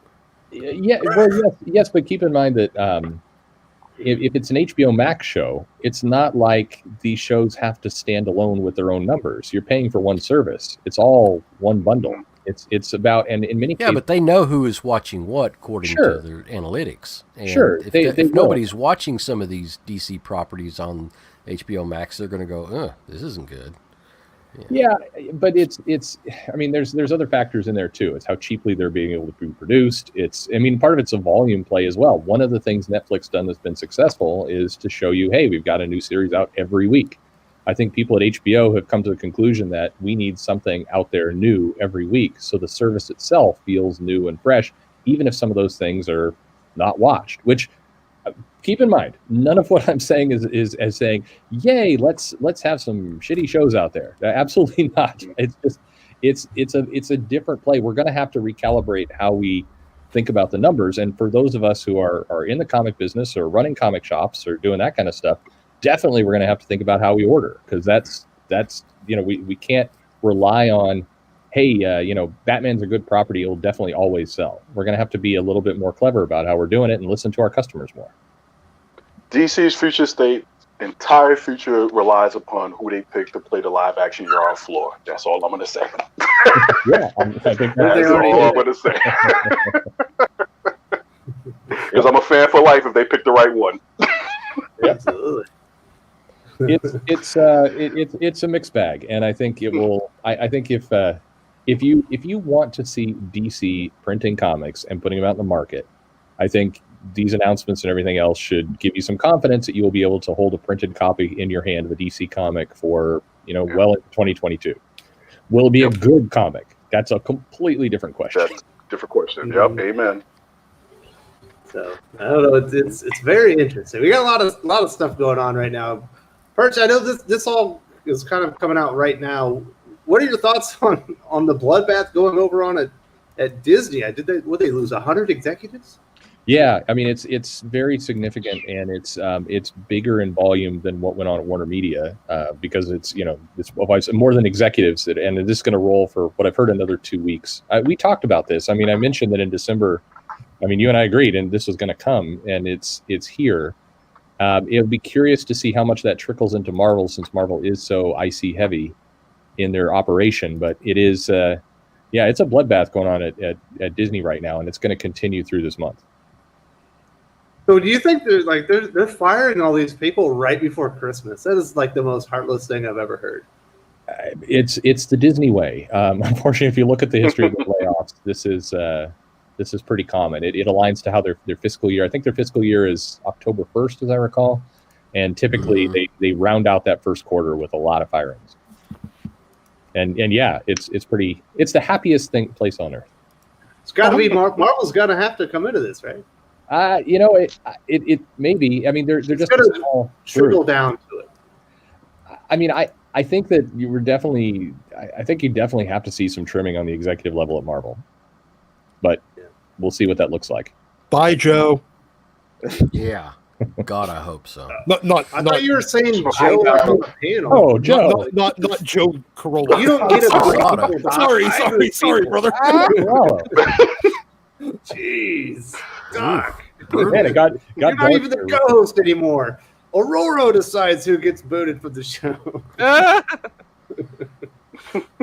Yeah, well, yes, but keep in mind that if it's an HBO Max show, it's not like these shows have to stand alone with their own numbers. You're paying for one service. It's all one bundle. It's about, and in many cases, but they know who is watching what according to their analytics. And if nobody's watching some of these DC properties on HBO Max, they're going to go, this isn't good. Yeah, but it's. I mean, there's other factors in there too. It's how cheaply they're being able to be produced. Part of it's a volume play as well. One of the things Netflix done that's been successful is to show you, hey, we've got a new series out every week. I think people at HBO have come to the conclusion that we need something out there new every week, so the service itself feels new and fresh, even if some of those things are not watched. Which, keep in mind, none of what I'm saying is as saying, "Yay, let's have some shitty shows out there." Absolutely not. It's just it's a different play. We're going to have to recalibrate how we think about the numbers. And for those of us who are in the comic business or running comic shops or doing that kind of stuff, definitely we're going to have to think about how we order, because that's we can't rely on, hey, Batman's a good property, it'll definitely always sell. We're going to have to be a little bit more clever about how we're doing it and listen to our customers more. DC's future state, entire future relies upon who they pick to play the live action yard floor. That's all I'm going to say. I think that's all I'm going to say. Because I'm a fan for life if they pick the right one. Absolutely. It's a mixed bag, and I think it will. I think if you want to see DC printing comics and putting them out in the market, I think these announcements and everything else should give you some confidence that you will be able to hold a printed copy in your hand of a DC comic for well into 2022. Will it be a good comic? That's a completely different question. That's a different question. Yep. Amen. So I don't know. It's very interesting. We got a lot of stuff going on right now. Perch, I know this all is kind of coming out right now. What are your thoughts on the bloodbath going over on at Disney? Would they lose 100 executives? Yeah, I mean it's very significant, and it's bigger in volume than what went on at Warner Media because it's more than executives, and this is going to roll for what I've heard another 2 weeks. We talked about this. I mean, I mentioned that in December. I mean, you and I agreed, and this was going to come, and it's here. It'll be curious to see how much that trickles into Marvel, since Marvel is so IC heavy in their operation. But it is, it's a bloodbath going on at Disney right now, and it's going to continue through this month. So, do you think they're firing all these people right before Christmas? That is like the most heartless thing I've ever heard. It's the Disney way. Unfortunately, if you look at the history of the layoffs, this is pretty common. It aligns to how their fiscal year. I think their fiscal year is October 1st, as I recall, and typically they round out that first quarter with a lot of firings. And it's pretty. It's the happiest place on earth. It's got to be Marvel's got to have to come into this, right? It may be. I mean, they're just a small trickle down to it. I mean, I think that I think you definitely have to see some trimming on the executive level at Marvel, but we'll see what that looks like. Bye, Joe. Yeah. God, I hope so. Not I thought you were saying I Joe know. on the panel. Oh, Joe. not Joe Corolla. You don't get a Sorry. people, Doc. Sorry, I sorry, agree, sorry, people. brother. Wow. Jeez, Doc. Man, it got You're not dark even the here. co-host anymore. Aurora decides who gets booted from the show.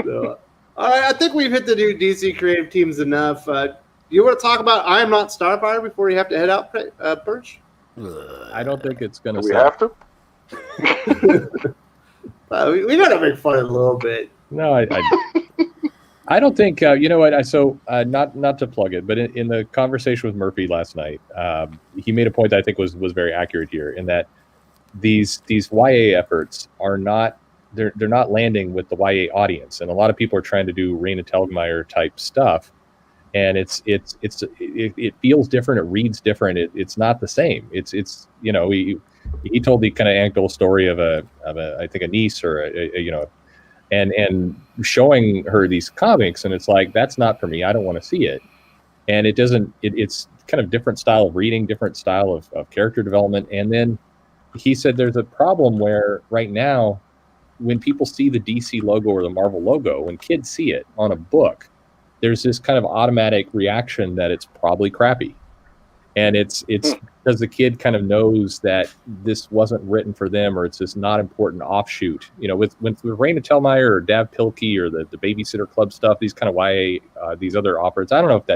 So, all right, I think we've hit the new DC creative teams enough. You want to talk about I Am Not Starfire before you have to head out, Perch? I don't think it's going Do to we sell. have to? We got to make fun a little bit. No, I don't think. You know what? Not to plug it, but in the conversation with Murphy last night, he made a point that I think was very accurate here, in that these YA efforts are not they're not landing with the YA audience, and a lot of people are trying to do Raina Telgemeier type stuff, and it feels different, it reads different, it's not the same. It's you know, he told the kind of anecdotal story of a I think a niece or a you know, and showing her these comics, and it's like, that's not for me, I don't want to see it. And it doesn't it's kind of different style of reading, different style of character development. And then he said there's a problem where right now, when people see the DC logo or the Marvel logo, when kids see it on a book, there's this kind of automatic reaction that it's probably crappy. And it's because the kid kind of knows that this wasn't written for them, or it's this not important offshoot. You know, with Raina Telgemeier or Dav Pilkey or the Babysitter Club stuff, these kind of YA, these other offers, I don't know if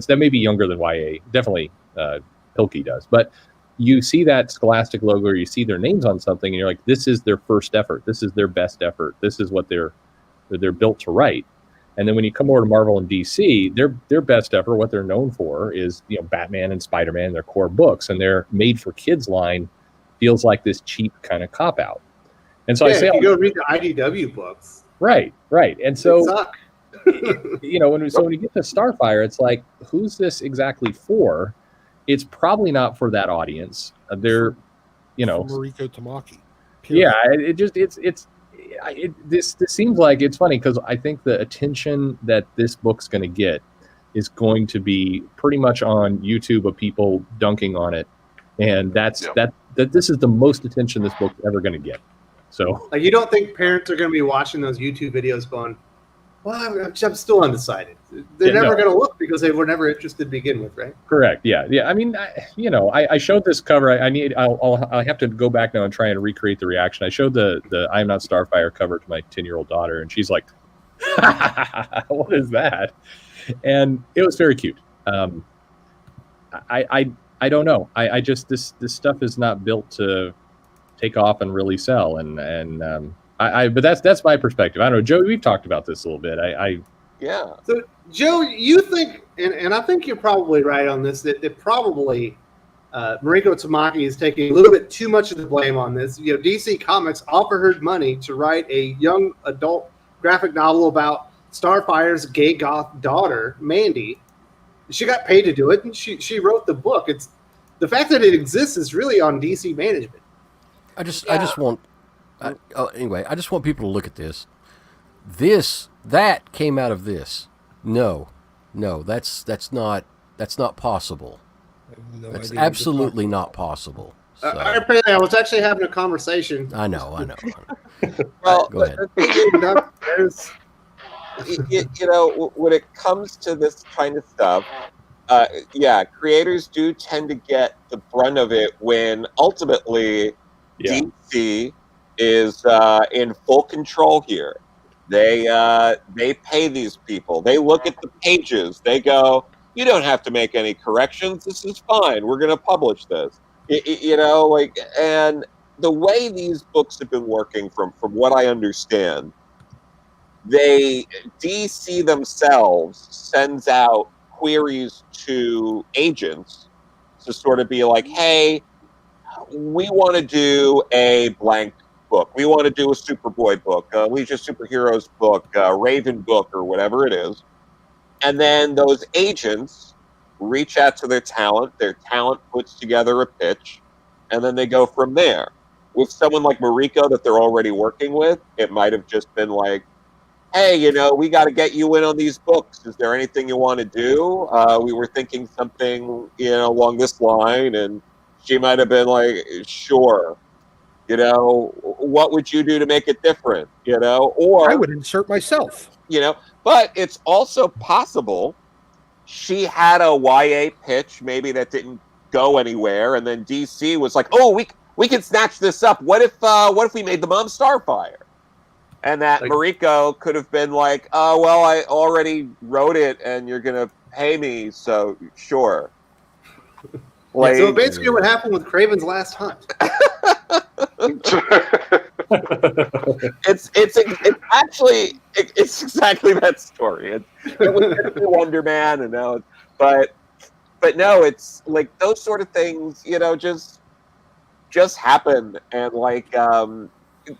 that may be younger than YA. Definitely Pilkey does. But you see that Scholastic logo, or you see their names on something, and you're like, this is their first effort. This is their best effort. This is what they're built to write. And then when you come over to Marvel and DC, their best effort, what they're known for, is, you know, Batman and Spider-Man, their core books, and their made for kids line feels like this cheap kind of cop out. And so I say, you go read the IDW books. Right. And They so, suck. you know, when you get to Starfire, it's like, who's this exactly for? It's probably not for that audience. They're, you know, Mariko Tamaki. Yeah, this seems like, it's funny because I think the attention that this book's going to get is going to be pretty much on YouTube of people dunking on it, and that this is the most attention this book's ever going to get. So, Like, you don't think parents are going to be watching those YouTube videos going, well, I'm still undecided. They're never going to look because they were never interested to begin with, right? Correct. Yeah. I mean, I showed this cover. I'll have to go back now and try and recreate the reaction. I showed the I Am Not Starfire cover to my 10-year-old daughter, and she's like, "What is that?" And it was very cute. I don't know. I just this stuff is not built to take off and really sell, and but that's my perspective. I don't know, Joe. We've talked about this a little bit. Yeah. So, Joe, you think, and I think you're probably right on this, that probably Mariko Tamaki is taking a little bit too much of the blame on this. You know, DC Comics offered her money to write a young adult graphic novel about Starfire's gay goth daughter, Mandy. She got paid to do it, and she wrote the book. It's the fact that it exists is really on DC management. I just want people to look at this. That came out of this. No, that's not possible. No That's idea absolutely not possible. So, Apparently, I was actually having a conversation. I know. Well, Go ahead. you know, when it comes to this kind of stuff, creators do tend to get the brunt of it when ultimately DC is in full control here. They pay these people. They look at the pages. They go, "You don't have to make any corrections. This is fine. We're going to publish this." You know, like, and the way these books have been working, from what I understand, DC themselves sends out queries to agents to sort of be like, "Hey, we want to do a blank book. We want to do a Superboy book, a Legion of Superheroes book, a Raven book, or whatever it is." And then those agents reach out to their talent. Their talent puts together a pitch, and then they go from there. With someone like Mariko that they're already working with, it might have just been like, "Hey, you know, we got to get you in on these books. Is there anything you want to do? We were thinking something, you know, along this line." And she might have been like, sure. You know, what would you do to make it different? You know, or I would insert myself. You know, but it's also possible she had a YA pitch maybe that didn't go anywhere, and then DC was like, "Oh, we can snatch this up. What if we made the mom Starfire?" And that Mariko could have been like, "Oh, well, I already wrote it, and you're gonna pay me, so sure." Like, so basically, what happened with Kraven's Last Hunt? It's exactly that story. It was Wonder Man, and now, but no, it's like those sort of things, you know, just happen, and like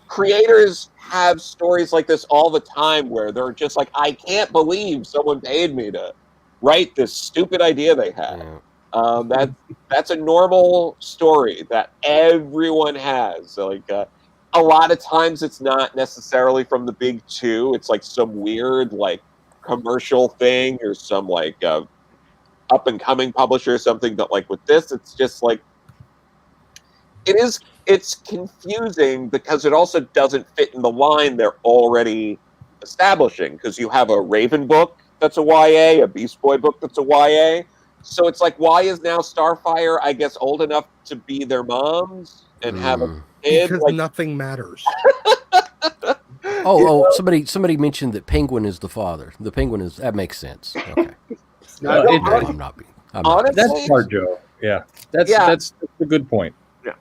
creators have stories like this all the time where they're just like, I can't believe someone paid me to write this stupid idea they had. Yeah. That's a normal story that everyone has. So like a lot of times it's not necessarily from the big two. It's like some weird like commercial thing or some like up and coming publisher or something. But like with this, it's just like it's confusing because it also doesn't fit in the line they're already establishing, because you have a Raven book that's a YA, a Beast Boy book that's a YA. So it's like, why is now Starfire, I guess, old enough to be their moms and have a kid? Because like, nothing matters. Somebody mentioned that Penguin is the father. The Penguin is, that makes sense. Okay. I'm not being. That's smart, Joe. Yeah, that's a good point. Yeah,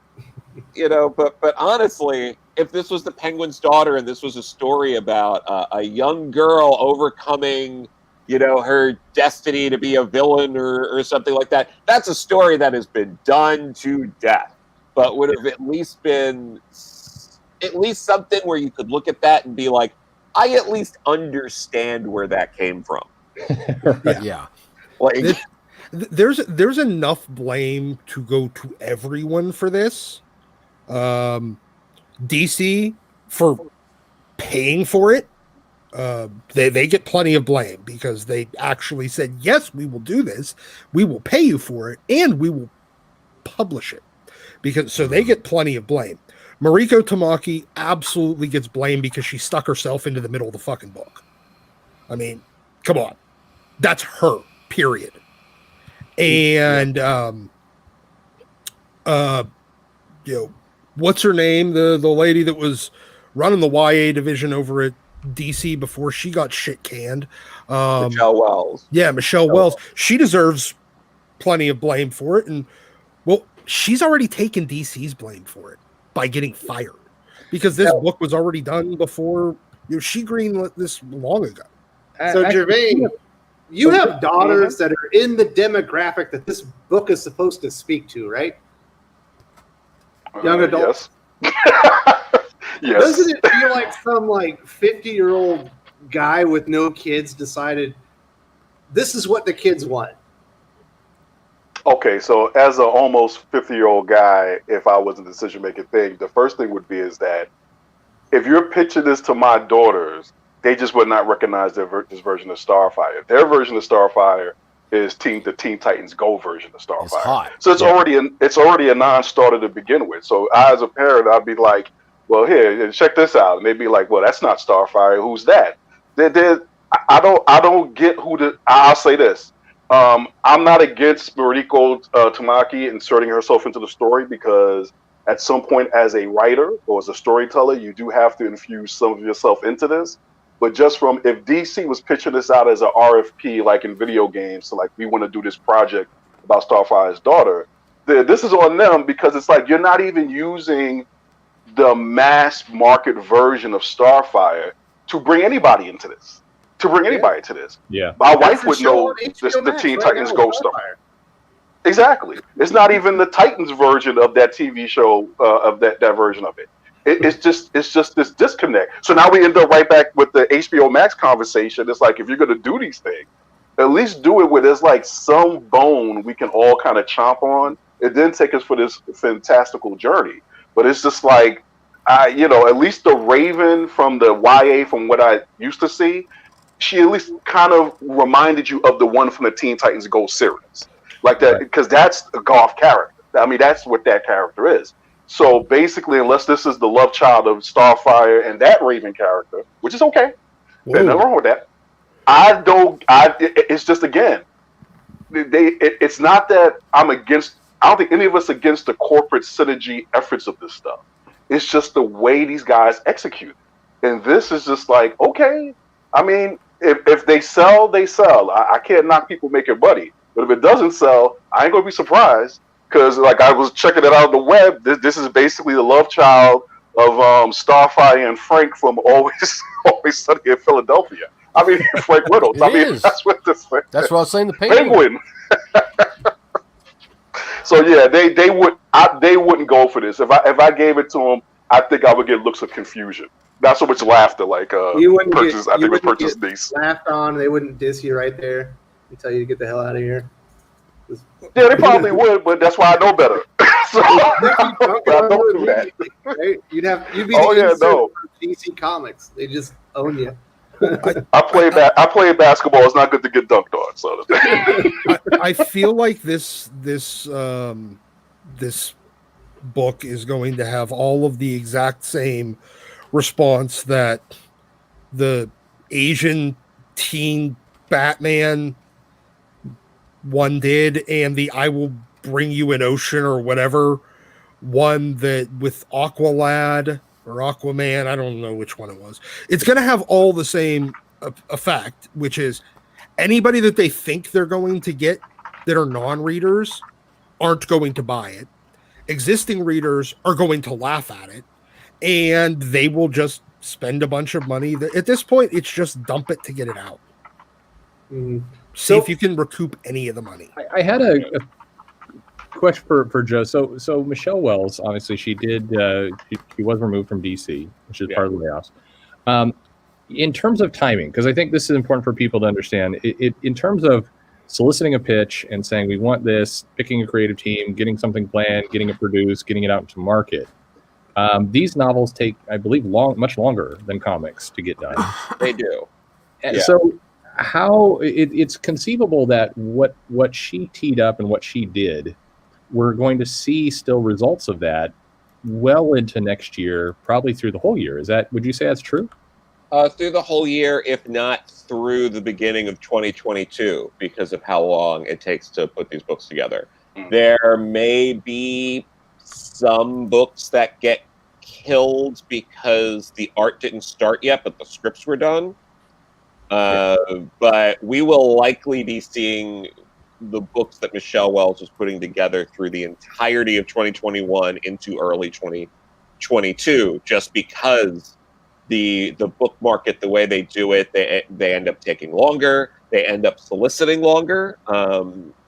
you know, but honestly, if this was the Penguin's daughter and this was a story about a young girl overcoming, you know, her destiny to be a villain or something like that, that's a story that has been done to death, but would have at least been something where you could look at that and be like, I at least understand where that came from. Yeah. Like, there's enough blame to go to everyone for this. DC for paying for it. They get plenty of blame because they actually said, yes, we will do this. We will pay you for it, and we will publish it. So they get plenty of blame. Mariko Tamaki absolutely gets blamed because she stuck herself into the middle of the fucking book. I mean, come on. That's her, period. And, you know, what's her name? The lady that was running the YA division over at DC before she got shit canned. Michelle Wells. Yeah, Michelle Wells. She deserves plenty of blame for it. And, well, she's already taken DC's blame for it by getting fired because this book was already done before, you know, she greenlit this long ago. So, Gervain, you have daughters that are in the demographic that this book is supposed to speak to, right? Young adults? Yes. Yes. Doesn't it feel like some like 50-year-old guy with no kids decided this is what the kids want? Okay, so as an almost 50-year-old guy, if I was a decision-making thing, the first thing would be is that if you're pitching this to my daughters, they just would not recognize this version of Starfire. Their version of Starfire is the Teen Titans Go version of Starfire. It's hot. So it's already a non-starter to begin with. So I, as a parent, I'd be like, well, here, check this out. And they'd be like, well, that's not Starfire. Who's that? I don't get who the. I'll say this. I'm not against Mariko Tamaki inserting herself into the story, because at some point as a writer or as a storyteller, you do have to infuse some of yourself into this. But just from, if DC was pitching this out as an RFP, like in video games, so like, we want to do this project about Starfire's daughter, this is on them, because it's like, you're not even using the mass market version of Starfire to bring anybody into this. Yeah. My wife would know the Teen Titans Go Starfire. Exactly. It's not even the Titans version of that TV show, of that version of it. It's just this disconnect. So now we end up right back with the HBO Max conversation. It's like, if you're going to do these things, at least do it where there's like some bone we can all kind of chomp on, and then take us for this fantastical journey. But it's just like, at least the Raven from the YA, from what I used to see, she at least kind of reminded you of the one from the Teen Titans Go series. Like that, because that's a golf character. I mean, that's what that character is. So basically, unless this is the love child of Starfire and that Raven character, which is okay, there's nothing wrong with that. It's just, again, it's not that I'm against. I don't think any of us against the corporate synergy efforts of this stuff. It's just the way these guys execute. And this is just like, okay, I mean, if they sell, they sell. I can't knock people making money. But if it doesn't sell, I ain't going to be surprised. Because, like, I was checking it out on the web. This is basically the love child of Starfire and Frank from Always Sunny in Philadelphia. I mean, Frank Reynolds. I mean, that's what this. That's what I was saying. The Penguin. So yeah, they wouldn't go for this. If I gave it to them, I think I would get looks of confusion. Not so much laughter, like purchase. I think it was Purchase Niece. Laughed on. They wouldn't diss you right there and tell you to get the hell out of here. Yeah, they probably would, but that's why I know better. So I don't do that. Right? You'd be the DC Comics. They just own you. I play basketball. It's not good to get dunked on. So I feel like this book is going to have all of the exact same response that the Asian teen Batman one did, and the I Will Bring You an Ocean or whatever one that with Aqualad or Aquaman, I don't know which one it was. It's going to have all the same effect, which is anybody that they think they're going to get that are non-readers aren't going to buy it. Existing readers are going to laugh at it, and they will just spend a bunch of money. At this point, it's just dump it to get it out. See if you can recoup any of the money. I had a question for Joe. So Michelle Wells, obviously, she was removed from DC, which is part of the layoffs. In terms of timing, because I think this is important for people to understand, in terms of soliciting a pitch and saying we want this, picking a creative team, getting something planned, getting it produced, getting it out into market. These novels take, I believe, much longer than comics to get done. They do. And so how it's conceivable that what she teed up and what she did, we're going to see still results of that well into next year, probably through the whole year. Would you say that's true? Through the whole year, if not through the beginning of 2022, because of how long it takes to put these books together. There may be some books that get killed because the art didn't start yet, but the scripts were done. But we will likely be seeing the books that Michelle Wells was putting together through the entirety of 2021 into early 2022, just because the book market, the way they do it, they end up taking longer. They end up soliciting longer.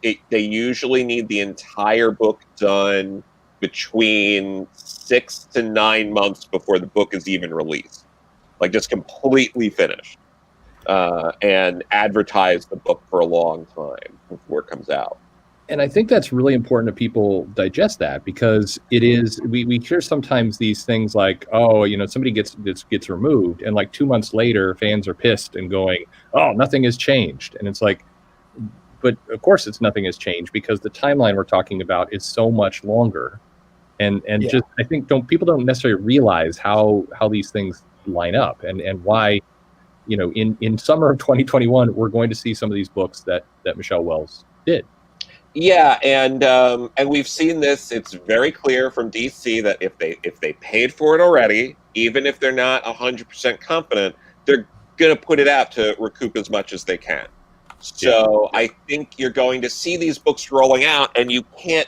They usually need the entire book done between 6 to 9 months before the book is even released, like just completely finished, and advertise the book for a long time before it comes out. And I think that's really important that people digest that, because it is, we hear sometimes these things like, oh, somebody gets removed, and like 2 months later, fans are pissed and going, oh, nothing has changed. And it's like, but of course nothing has changed, because the timeline we're talking about is so much longer. And just, I think people don't necessarily realize how these things line up and why, in summer of 2021, we're going to see some of these books that Michelle Wells did. Yeah, and we've seen this. It's very clear from DC that if they paid for it already, even if they're not 100% confident, they're going to put it out to recoup as much as they can. So I think you're going to see these books rolling out, and you can't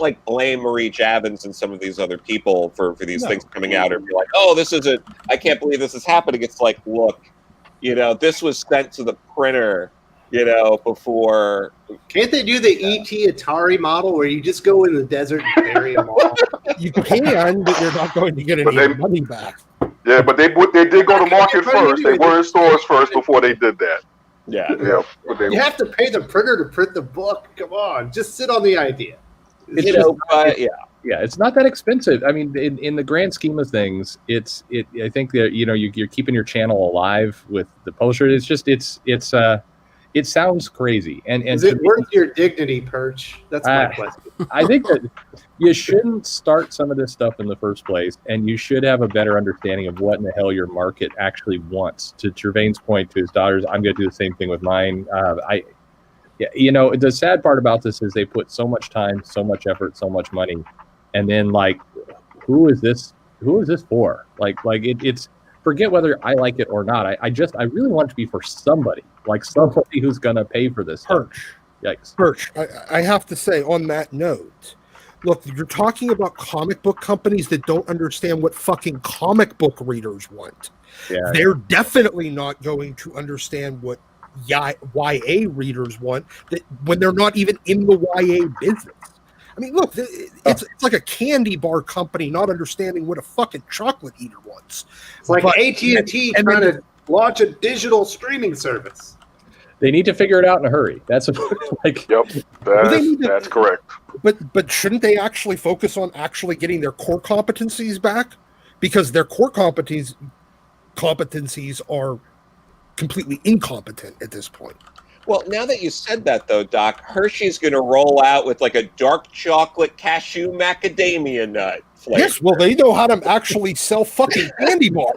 like blame Marie Javins and some of these other people for these things coming out and be like, oh, I can't believe this is happening. It's like, look, this was sent to the printer, before. Can't they do the E.T. Atari model where you just go in the desert and bury them all? You can, but you're not going to get any money back. Yeah, but they did go to market first. They were in stores first before they did that. Yeah. You have to pay the printer to print the book. Come on, just sit on the idea. It's not that expensive. I mean, in the grand scheme of things, I think that you're keeping your channel alive with the publisher. It's just it's it sounds crazy. And is it worth your dignity, Perch? That's my question. I think that you shouldn't start some of this stuff in the first place, and you should have a better understanding of what in the hell your market actually wants. To Gervain's point to his daughters, I'm going to do the same thing with mine. The sad part about this is they put so much time, so much effort, so much money, and then like, who is this for? It's forget whether I like it or not. I really want it to be for somebody, like somebody who's going to pay for this stuff. Yikes. Perch, I have to say on that note, look, you're talking about comic book companies that don't understand what fucking comic book readers want. Yeah. They're definitely not going to understand what YA readers want when they're not even in the YA business. I mean, look, it's like a candy bar company not understanding what a fucking chocolate eater wants. It's like AT&T trying to launch a digital streaming service. They need to figure it out in a hurry. That's like. Yep, that's correct. But shouldn't they actually focus on actually getting their core competencies back? Because their core competencies are completely incompetent at this point. Well, now that you said that, though, Doc, Hershey's going to roll out with like a dark chocolate cashew macadamia nut flavor. Yes, well, they know how to actually sell fucking candy bars.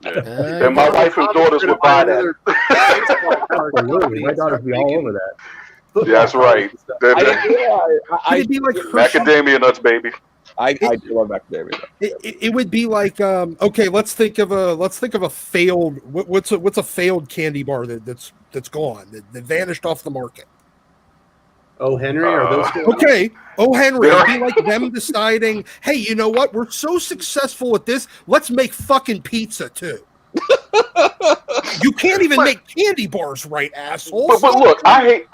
And my wife and daughters would buy that. My daughters would be all over that. Yeah, that's right. It'd be like macadamia nuts, baby. I do love macadamia nuts. It would be like okay, let's think of a failed what's a failed candy bar that's gone that vanished off the market. Oh, Henry, are those good? Okay. Oh, Henry, it'd be like them deciding, hey, you know what? We're so successful at this. Let's make fucking pizza too. You can't even make candy bars right, asshole. But look, I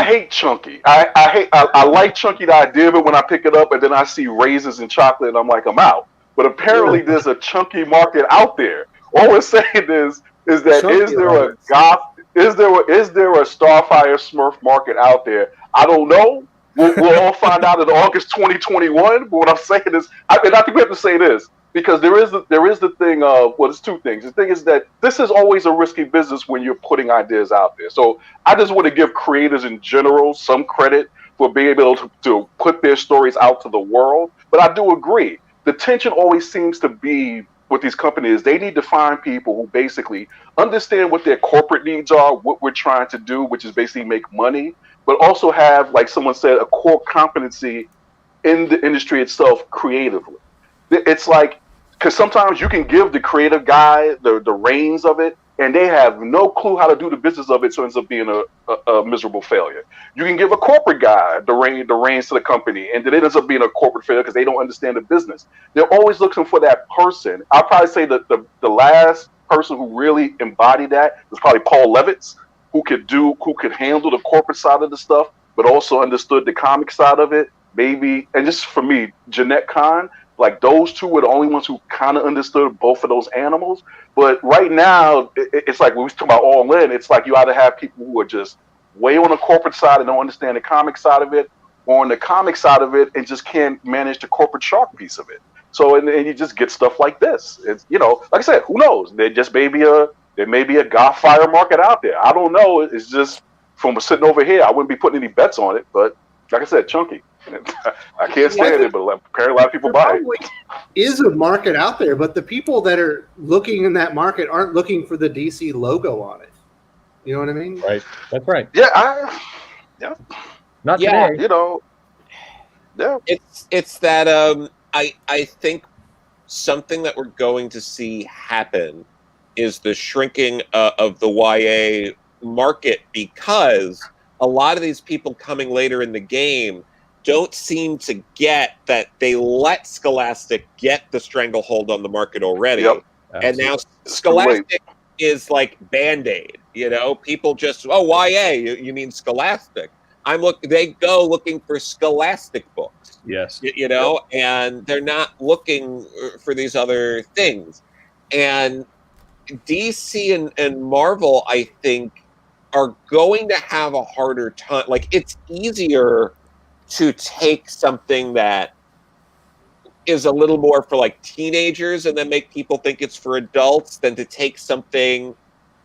hate chunky. I like chunky, the idea of it when I pick it up, and then I see raisins and chocolate, and I'm like, I'm out. But apparently, there's a chunky market out there. All we're saying is that chunky is there a Starfire Smurf market out there? I don't know. We'll all find out in August 2021. But what I'm saying is, I think we have to say this. Because there is the thing of, well, there's two things. The thing is that this is always a risky business when you're putting ideas out there. So I just want to give creators in general some credit for being able to put their stories out to the world. But I do agree. The tension always seems to be with these companies. They need to find people who basically understand what their corporate needs are, what we're trying to do, which is basically make money, but also have, like someone said, a core competency in the industry itself creatively. It's like, because sometimes you can give the creative guy the reins of it, and they have no clue how to do the business of it, so it ends up being a miserable failure. You can give a corporate guy the reins to the company, and then it ends up being a corporate failure because they don't understand the business. They're always looking for that person. I'll probably say that the last person who really embodied that was probably Paul Levitz, who could handle the corporate side of the stuff, but also understood the comic side of it. Maybe, and just for me, Jeanette Kahn. Like, those two were the only ones who kind of understood both of those animals. But right now, it's like when we talk about all in, it's like you either have people who are just way on the corporate side and don't understand the comic side of it, or on the comic side of it and just can't manage the corporate shark piece of it. So, and you just get stuff like this. It's, like I said, who knows? There may be a Godfire market out there. I don't know. It's just from sitting over here, I wouldn't be putting any bets on it. But like I said, chunky. I can't stand it, but apparently a lot of people buy it. Is a market out there, but the people that are looking in that market aren't looking for the DC logo on it. You know what I mean? Right. That's right. Yeah. Not today. Yeah. It's that I think something that we're going to see happen is the shrinking of the YA market, because a lot of these people coming later in the game don't seem to get that they let Scholastic get the stranglehold on the market already. Yep. And now Scholastic is like Band-Aid, people just, YA, you mean Scholastic. They go looking for Scholastic books. Yes. And they're not looking for these other things. And DC and Marvel, I think, are going to have a harder time. Like, it's easier to take something that is a little more for like teenagers and then make people think it's for adults than to take something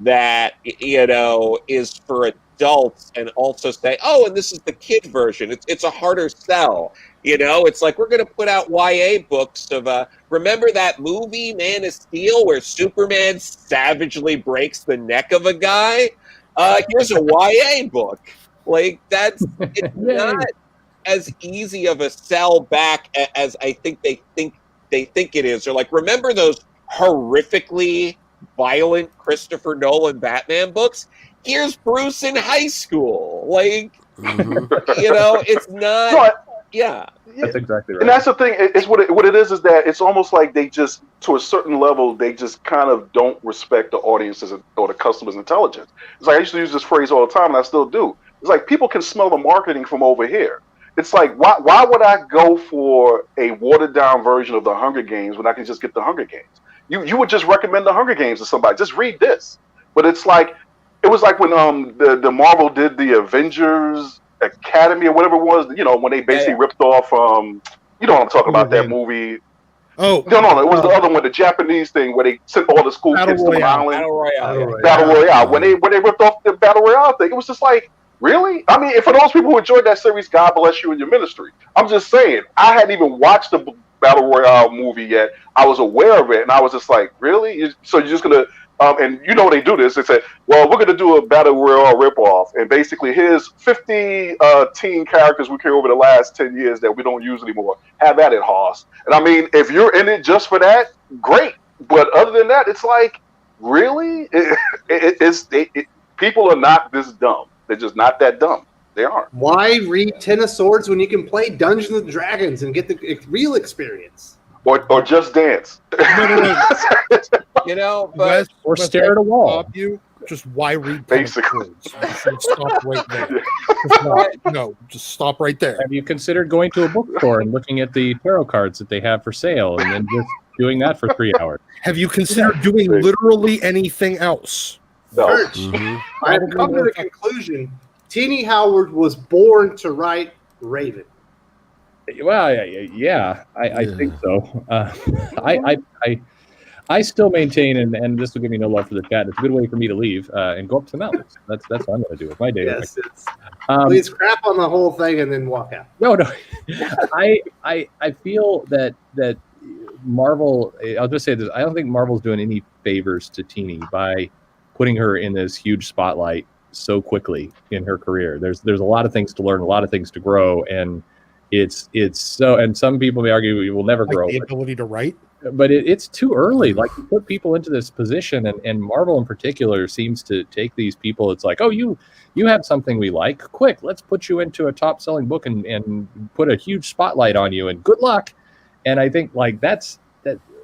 that, you know, is for adults, and also say, oh, and this is the kid version. It's a harder sell. You know, it's like, we're going to put out YA books of, remember that movie, Man of Steel, where Superman savagely breaks the neck of a guy? Here's a YA book. Like, it's not as easy of a sell back as I think they think it is. They're like, remember those horrifically violent Christopher Nolan Batman books? Here's Bruce in high school. Like, you know, it's not. No, yeah, That's exactly right. and that's the thing. It's what it is that it's almost like they just, to a certain level, they just kind of don't respect the audience's or the customer's intelligence. It's like, I used to use this phrase all the time, and I still do. It's like, people can smell the marketing from over here. It's like, why would I go for a watered down version of the Hunger Games when I can just get the Hunger Games? You would just recommend the Hunger Games to somebody. Just read this. But it's like, it was like when the Marvel did the Avengers Academy or whatever it was, you know, when they basically ripped off you know what I'm talking about, that movie. Oh no, it was the other one, the Japanese thing where they sent all the school kids to an island. Battle Royale. When they ripped off the Battle Royale thing, it was just like, really? I mean, for those people who enjoyed that series, God bless you and your ministry. I'm just saying, I hadn't even watched the Battle Royale movie yet. I was aware of it, and I was just like, really? So you're just gonna and you know they do this. They say, well, we're gonna do a Battle Royale ripoff, and basically here's 50 teen characters we carry over the last 10 years that we don't use anymore. Have at it, Hoss. And I mean, if you're in it just for that, great. But other than that, it's like, really? People are not this dumb. They're just not that dumb. They aren't. Why read Ten of Swords when you can play Dungeons and Dragons and get the real experience? Or just dance. You know, but or stare at a wall. Just why read basically? Stop right there. Just stop right there. Have you considered going to a bookstore and looking at the tarot cards that they have for sale, and then just doing that for 3 hours? Have you considered doing literally anything else? No. I have come to the conclusion Teenie Howard was born to write Raven. Well, yeah, I think so. I still maintain, and this will give me no love for the chat. It's a good way for me to leave and go up to the mountains. That's what I'm going to do with my day. Yes, please crap on the whole thing and then walk out. No. I feel that Marvel. I'll just say this: I don't think Marvel's doing any favors to Teenie by putting her in this huge spotlight so quickly in her career. There's a lot of things to learn, a lot of things to grow, and it's so. And some people may argue you will never grow. The ability to write. But it's too early. Like, you put people into this position, and Marvel in particular seems to take these people. It's like, oh, you have something we like. Quick, let's put you into a top-selling book and put a huge spotlight on you, and good luck. And I think, like, that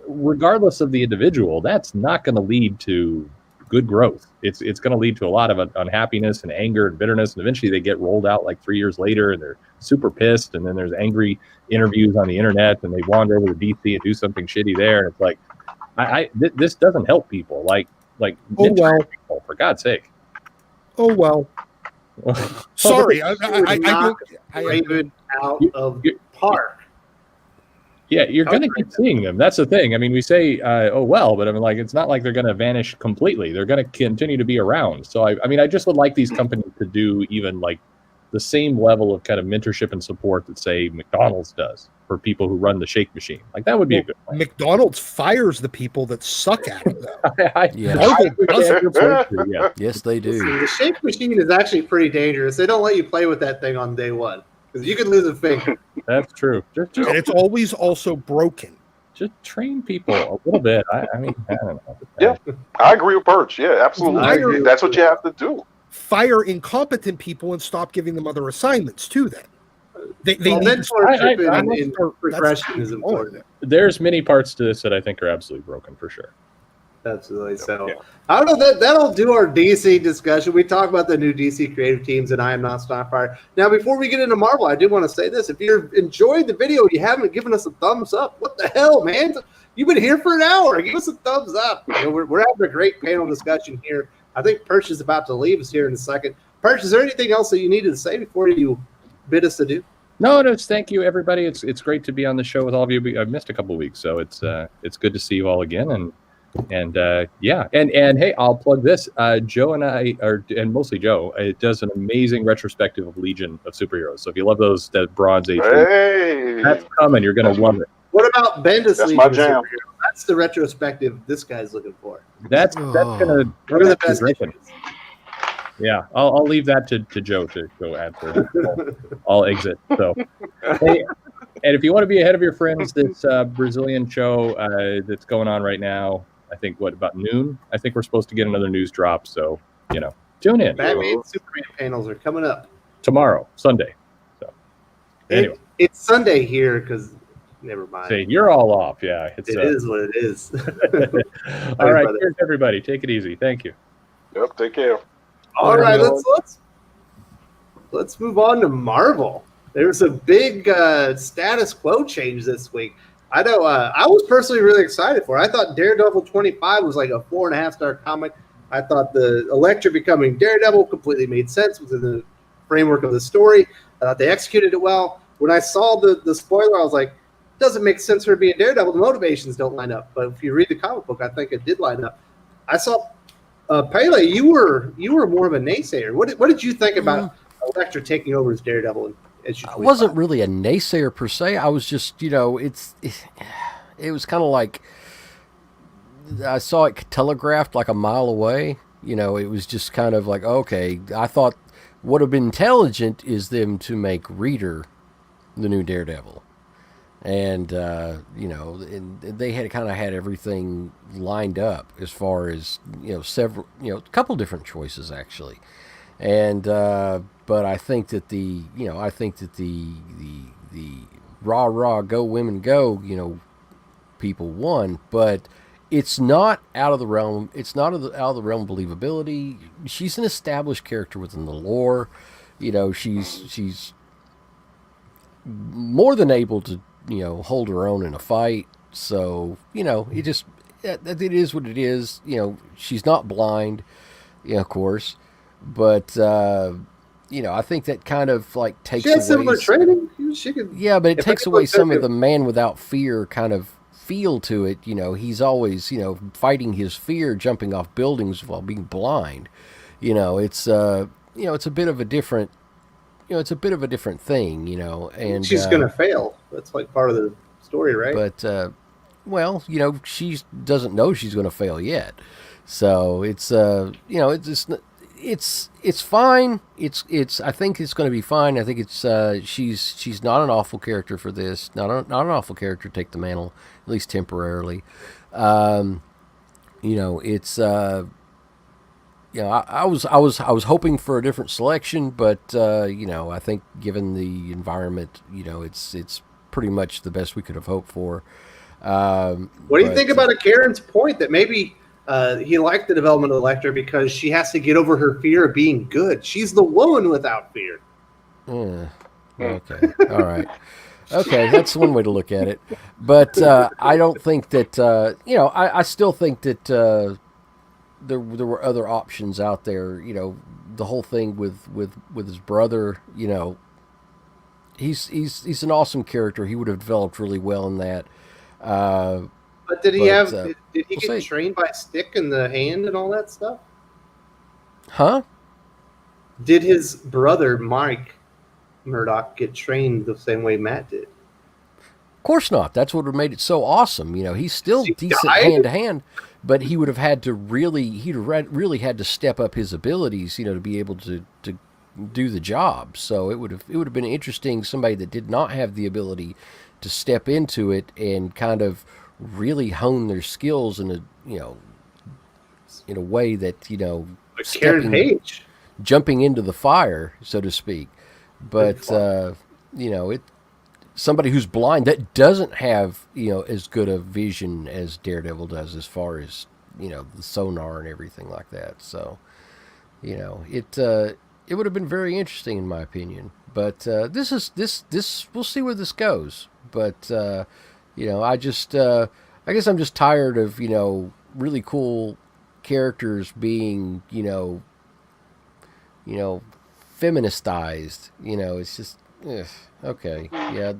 regardless of the individual, that's not going to lead to good growth. It's going to lead to a lot of unhappiness and anger and bitterness, and eventually they get rolled out like 3 years later, and they're super pissed, and then there's angry interviews on the internet, and they wander over to DC and do something shitty there, and it's like, this doesn't help people. Like people, for God's sake. Oh well. Sorry, I don't. Raven out of the park. Yeah, you're going to keep seeing them. That's the thing. I mean, we say, oh, well, but I mean, like, it's not like they're going to vanish completely. They're going to continue to be around. So, I mean, I just would like these companies to do even like the same level of kind of mentorship and support that, say, McDonald's does for people who run the shake machine. Like, that would be a good plan. McDonald's fires the people that suck at it, though. Yes, they do. Listen, the shake machine is actually pretty dangerous. They don't let you play with that thing on day one, because you could lose a finger. That's true. And it's always also broken. Just train people a little bit. I mean, I don't know. Yeah, I agree with Birch. Yeah, absolutely. That's what you have to do. Fire incompetent people and stop giving them other assignments too. Then mentorship and progression is important. There's many parts to this that I think are absolutely broken for sure. Absolutely. So I don't know, that'll do our DC discussion. We talk about the new DC creative teams and I Am Not Starfire. Now, before we get into Marvel, I do want to say this. If you're enjoying the video, you haven't given us a thumbs up. What the hell, man? You've been here for an hour. Give us a thumbs up. You know, we're having a great panel discussion here. I think Perch is about to leave us here in a second. Perch, is there anything else that you needed to say before you bid us adieu? No, thank you, everybody. It's great to be on the show with all of you. I've missed a couple of weeks, so it's good to see you all again. And And yeah, and hey, I'll plug this. Joe and I and mostly Joe, it does an amazing retrospective of Legion of Superheroes. So if you love that Bronze Age, Hey, that's coming. You're gonna love it. What about Bendis That's Legion my of jam. Superheroes? That's the retrospective this guy's looking for. That's gonna One of the best issues. Yeah, I'll leave that to Joe to go answer. I'll exit. So, hey, and if you want to be ahead of your friends, this Brazilian show that's going on right now, I think about noon. I think we're supposed to get another news drop. So tune in. Batman Superman panels are coming up Tomorrow, Sunday. So anyway, it's Sunday here because never mind. See, you're all off. Yeah, It is what it is. All right, cheers, everybody. Take it easy. Thank you. Yep, take care. All right, let's move on to Marvel. There's a big status quo change this week. I know I was personally really excited for it. I thought Daredevil 25 was like a 4.5-star comic. I thought the Electra becoming Daredevil completely made sense within the framework of the story. I thought they executed it well. When I saw the spoiler, I was like, it doesn't make sense for it being Daredevil. The motivations don't line up. But if you read the comic book, I think it did line up. I saw Pele, you were more of a naysayer. What did you think about Electra taking over as Daredevil? I wasn't really a naysayer per se. I was just, it was kind of like I saw it telegraphed like a mile away. It was just kind of like, okay, I thought what would have been intelligent is them to make Reader the new Daredevil. And, and they had kind of had everything lined up as far as, several, a couple different choices actually. And, but I think that the rah, go women go, people won, but it's not out of the realm. It's not out of the realm of believability. She's an established character within the lore. She's more than able to, hold her own in a fight. So, it is what it is. She's not blind, of course, but, I think that kind of like takes away. She has similar training. She could, yeah, but it takes away some of the man without fear kind of feel to it. He's always, fighting his fear, jumping off buildings while being blind. It's a bit of a different, it's a bit of a different thing, and she's going to fail. That's like part of the story, right? But, well, she doesn't know she's going to fail yet. So it's, it's fine. I think it's going to be fine. I think it's, she's not an awful character for this. Not an awful character to take the mantle, at least temporarily. It's, I was hoping for a different selection, but I think given the environment, it's pretty much the best we could have hoped for. What do you think about Karen's point that maybe he liked the development of Electra because she has to get over her fear of being good? She's the woman without fear. Okay, all right. Okay, that's one way to look at it. But I don't think that I still think that. There were other options out there, the whole thing with his brother, he's an awesome character. He would have developed really well in that. But did he get trained by Stick in the hand and all that stuff? Huh? Did his brother Mike Murdock get trained the same way Matt did? Of course not. That's what would have made it so awesome. He's still decent hand to hand, but he would have had to really had to step up his abilities, to be able to do the job. So it would have been interesting, somebody that did not have the ability to step into it and kind of really hone their skills in a way that, like Karen Page, jumping into the fire, so to speak. But somebody who's blind that doesn't have, as good a vision as Daredevil does as far as, the sonar and everything like that. So, it would have been very interesting in my opinion. But this we'll see where this goes. But I guess I'm just tired of, really cool characters being, feministized. It's just okay. Yeah,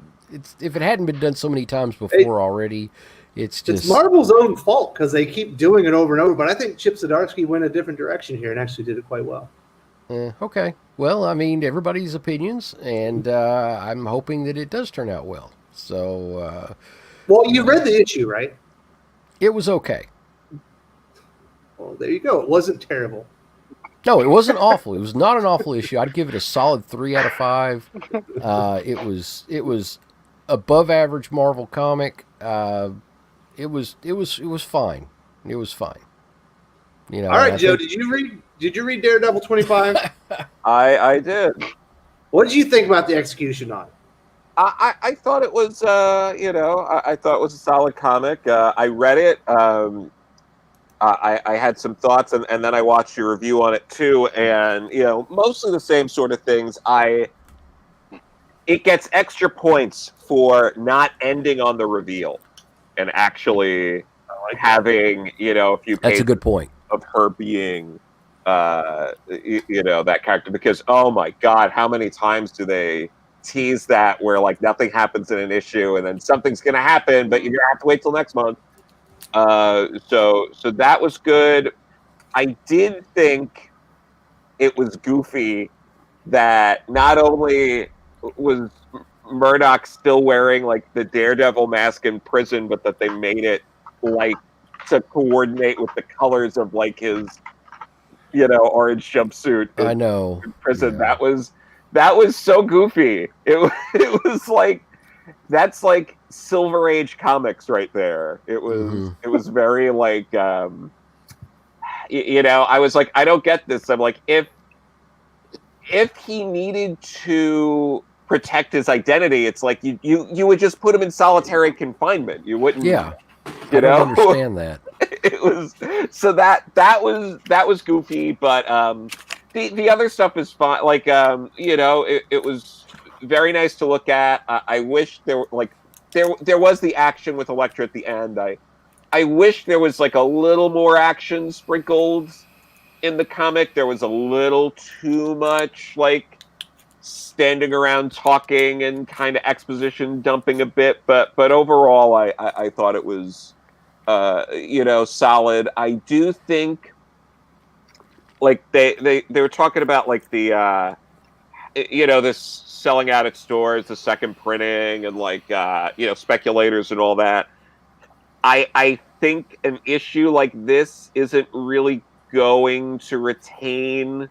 if it hadn't been done so many times before already, It's just It's Marvel's own fault because they keep doing it over and over. But I think Chip Zdarsky went a different direction here and actually did it quite well. Okay. Well, I mean, everybody's opinions, and I'm hoping that it does turn out well. So, well, you read the issue, right? It was okay. Well, there you go. It wasn't terrible. No, it wasn't awful. It was not an awful issue. I'd give it a solid 3 out of 5. It was above average Marvel comic. It was fine. It was fine. You know. All right, Joe. Did you read Daredevil 25? I did. What did you think about the execution on it? I thought it was I thought it was a solid comic. I read it. I had some thoughts, and then I watched your review on it too, and mostly the same sort of things. It gets extra points for not ending on the reveal and actually having a few pages. That's a good point. Of her being that character, because oh my god, how many times do they tease that where like nothing happens in an issue and then something's gonna happen but you're gonna have to wait till next month. So that was good. I did think it was goofy that not only was Murdock still wearing like the Daredevil mask in prison, but that they made it like to coordinate with the colors of like his orange jumpsuit in prison. Yeah. That was so goofy. It was like, that's like Silver Age comics right there. It was It was very like I was like, I don't get this. I'm like, if he needed to protect his identity, it's like you would just put him in solitary confinement. You wouldn't. Yeah. I don't understand that. It was so that was goofy, but the other stuff is fine. Like it was very nice to look at. I wish there was the action with Electra at the end. I wish there was like a little more action sprinkled in the comic. There was a little too much like standing around talking and kind of exposition dumping a bit, but overall I thought it was solid. I do think like they were talking about like the this selling out at stores, the second printing, and like speculators and all that. I think an issue like this isn't really going to retain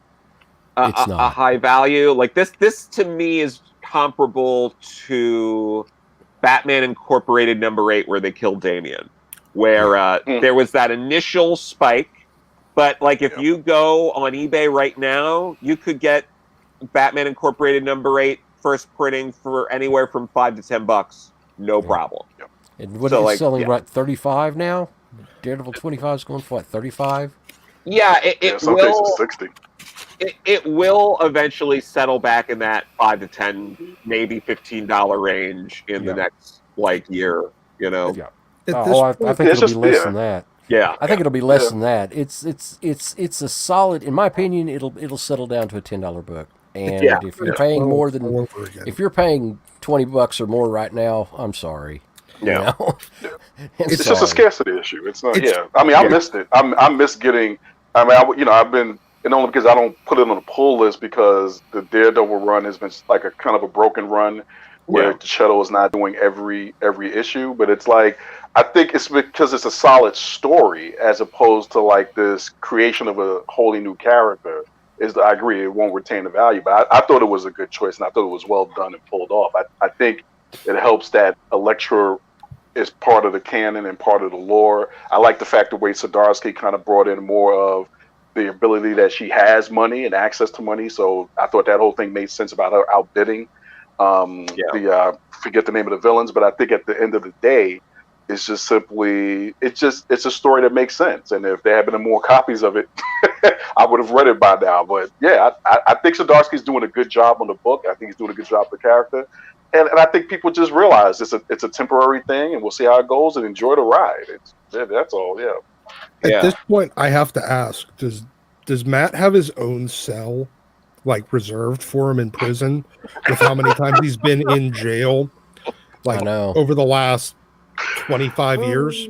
a high value. Like this to me is comparable to Batman Incorporated #8, where they killed Damian, where there was that initial spike, but like if you go on eBay right now, you could get Batman Incorporated #8 first printing for anywhere from $5 to $10, no problem. And what is selling right 35 now? Daredevil 25 is going for what, 35? Yeah, it some will. cases 60. It will eventually settle back in that $5 to $10, maybe $15 range in the next year. Yeah. I think it'll be less than that. Yeah, I think it'll be less than that. It's a solid, in my opinion. It'll settle down to a $10 book. And if you're paying more than, if you're paying $20 or more right now, I'm sorry. Yeah, it's just a scarcity issue. It's not. I mean, I missed it. I miss getting. I mean, I've been. And only because I don't put it on the pull list, because the Daredevil run has been like a kind of a broken run where Shadow is not doing every issue. But it's like, I think it's because it's a solid story as opposed to like this creation of a wholly new character. I agree, it won't retain the value, but I thought it was a good choice, and I thought it was well done and pulled off. I think it helps that Electra is part of the canon and part of the lore. I like the fact the way Zdarsky kind of brought in more of the ability that she has money and access to money. So I thought that whole thing made sense about her outbidding forget the name of the villains, but I think at the end of the day, it's just simply it's a story that makes sense. And if there had been more copies of it, I would have read it by now. But yeah, I think Zdarsky's doing a good job on the book. I think he's doing a good job with the character. And I think people just realize it's a temporary thing, and we'll see how it goes and enjoy the ride. That's all. Yeah. At this point, I have to ask: Does Matt have his own cell, like reserved for him in prison, with how many times he's been in jail, like over the last 25 years.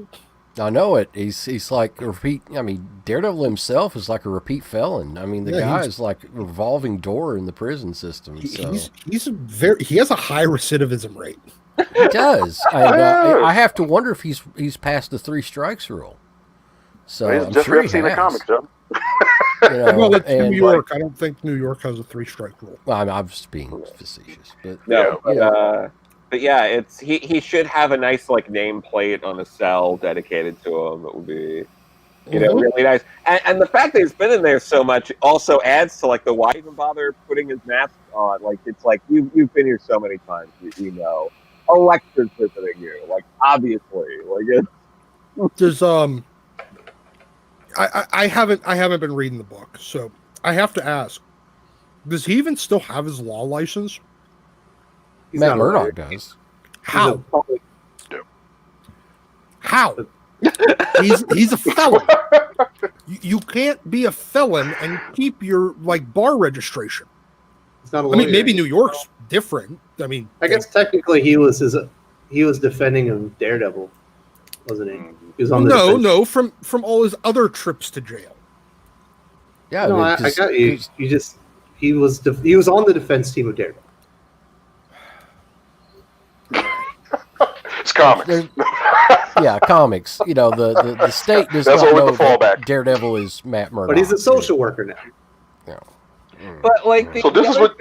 I know it. He's like a repeat. I mean, Daredevil himself is like a repeat felon. I mean, the guy is like a revolving door in the prison system. So He has a high recidivism rate. he does. I have to wonder if he's passed the 3 strikes rule. So I'm sure he has. Comics, Joe. Well, it's New York. I don't think New York has a 3-strike rule. Well, I'm just being facetious, but but yeah, it's he should have a nice like nameplate on a cell dedicated to him. It would be really nice. And the fact that he's been in there so much also adds to like the why even bother putting his mask on. Like it's like you've been here so many times, you know. Electra's visiting you, like obviously, like it's There's I haven't been reading the book, so I have to ask: does he even still have his law license? Matt Murdock does. How? How? He's a felon. You can't be a felon and keep your like bar registration. He's not a lawyer. I mean, maybe New York's different. I mean, I guess technically he was defending him Daredevil, wasn't he? He was on the from all his other trips to jail. Yeah, no, I got you. He was on the defense team of Daredevil. It's comics. Yeah, comics. You know, the state does not know that Daredevil is Matt Murdock. But he's a social worker now. Yeah. But like, so this is what.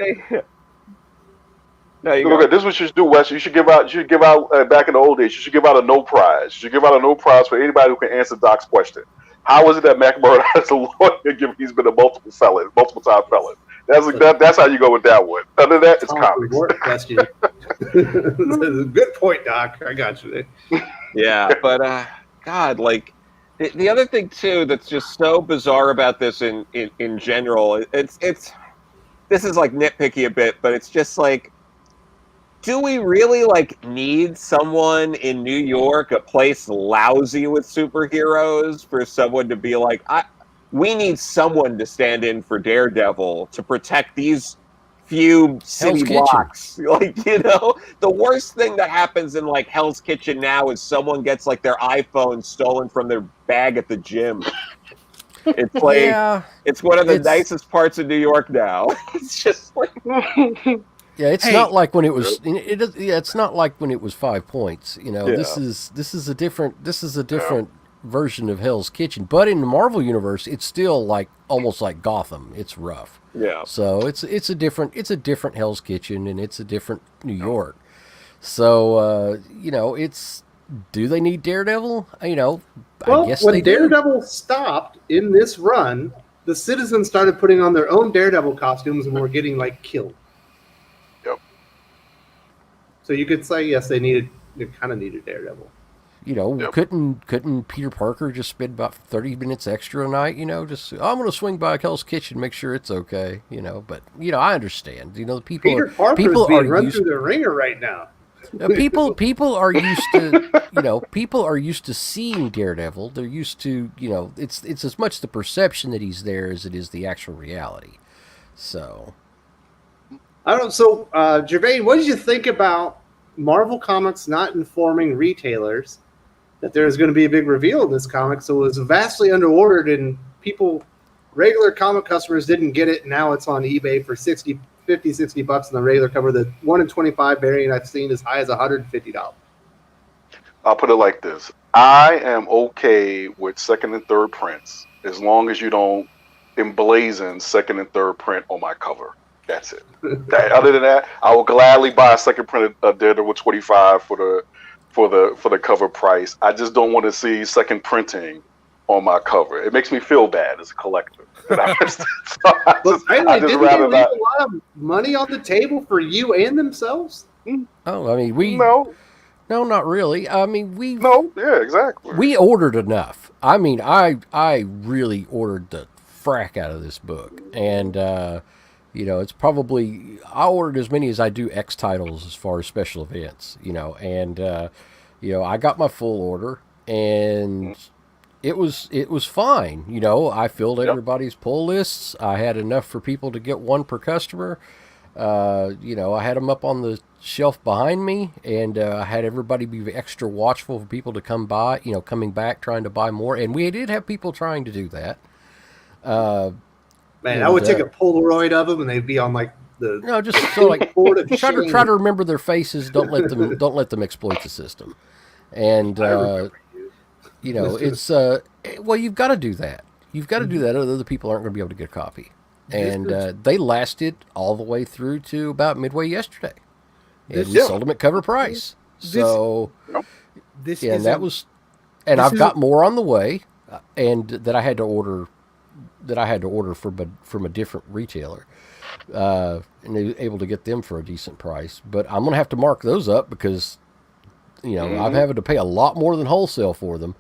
No, this is what you should do, Wes. You should give out. Back in the old days, you should give out a no prize. You should give out a no prize for anybody who can answer Doc's question. How is it that Matt Murdock is a lawyer given he's been a multiple time felon? That's how you go with that one. Other than that, it's comics. Good point, Doc. I got you there. Yeah, but God, like the other thing too that's just so bizarre about this in general. It's this is like nitpicky a bit, but it's just like, do we really like need someone in New York, a place lousy with superheroes, for someone to be like, we need someone to stand in for Daredevil to protect these few city blocks. Like, you know, the worst thing that happens in like Hell's Kitchen now is someone gets like their iPhone stolen from their bag at the gym. It's like it's one of the nicest parts of New York now. It's just like yeah, it's not like when it was. It's not like when it was 5 points. You know, this is a different version of Hell's Kitchen. But in the Marvel universe, it's still like almost like Gotham. It's rough. Yeah. So it's a different Hell's Kitchen, and it's a different New York. So you know, do they need Daredevil? You know, well, I guess when they Daredevil stopped in this run, the citizens started putting on their own Daredevil costumes and were getting like killed. So you could say yes, they kind of needed Daredevil. You know, couldn't Peter Parker just spend about 30 minutes extra a night? You know, just I'm going to swing by Hell's Kitchen, make sure it's okay. You know, but you know, I understand. You know, Peter Parker is being run through the ringer right now. People are used to, you know, people are used to seeing Daredevil. They're used to, you know, it's as much the perception that he's there as it is the actual reality. So. I don't. So, Gervais, what did you think about Marvel Comics not informing retailers that there's going to be a big reveal in this comic? So it was vastly underordered, and regular comic customers didn't get it. Now it's on eBay for $60 on the regular cover. The 1 in 25 variant I've seen as high as $150. I'll put it like this: I am okay with second and third prints as long as you don't emblazon second and third print on my cover. That's it. Other than that, I will gladly buy a second printed Daredevil 25 for the cover price. I just don't want to see second printing on my cover. It makes me feel bad as a collector. I just rather leave a lot of money on the table for you and themselves. Oh, I mean, no, not really. I mean, exactly. We ordered enough. I mean, I really ordered the frack out of this book, and. You know, it's probably, I ordered as many as I do X titles as far as special events, you know, and, you know, I got my full order, and it was fine. You know, I filled everybody's pull lists. I had enough for people to get one per customer. I had them up on the shelf behind me, and I had everybody be extra watchful for people to come by, coming back trying to buy more. And we did have people trying to do that. Man, I would take a Polaroid of them, and they'd be on like the just so like board of try shame. to remember their faces. Don't let them exploit the system. And it's well, you've got to do that. You've got to do that, or other people aren't going to be able to get a copy. And they lasted all the way through to about midway yesterday, and we sold them at cover price. So, I've got more on the way, and that I had to order from a different retailer, and able to get them for a decent price. But I'm going to have to mark those up because, I'm having to pay a lot more than wholesale for them.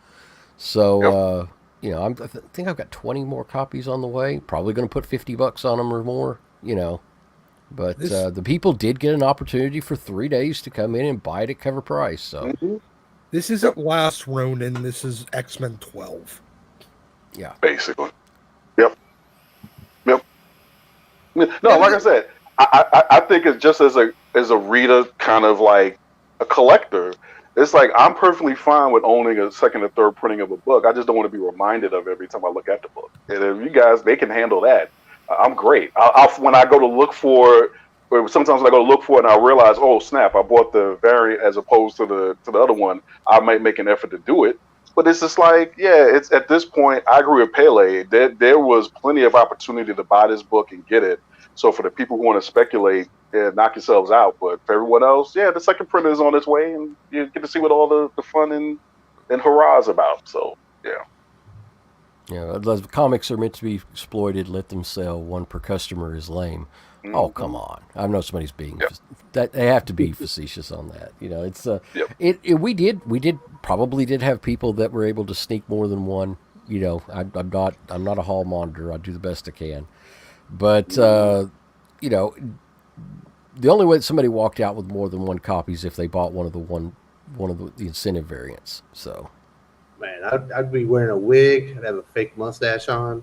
So, I think I've got 20 more copies on the way. Probably going to put $50 on them or more, But the people did get an opportunity for 3 days to come in and buy it at cover price. So this isn't Last Ronin. This is X-Men 12. Yeah, basically. Yep. No, like I said, I think it's just as a reader, kind of like a collector. It's like I'm perfectly fine with owning a second or third printing of a book. I just don't want to be reminded of it every time I look at the book. And if you guys, they can handle that. I'm great. When I go to look for, sometimes when I go to look for it and I realize, oh snap, I bought the variant as opposed to the other one, I might make an effort to do it. But it's just like, it's at this point, I agree with Pele. There was plenty of opportunity to buy this book and get it. So for the people who want to speculate, knock yourselves out. But for everyone else, the second printer is on its way, and you get to see what all the fun and hurrah's about. So, the comics are meant to be exploited. Let them sell. One per customer is lame. Mm-hmm. Oh, come on. I know somebody's being that they have to be facetious on that. It's we probably did have people that were able to sneak more than one. I'm not a hall monitor. I do the best I can. But, the only way that somebody walked out with more than one copy is if they bought one of the incentive variants. So, man, I'd be wearing a wig. I'd have a fake mustache on.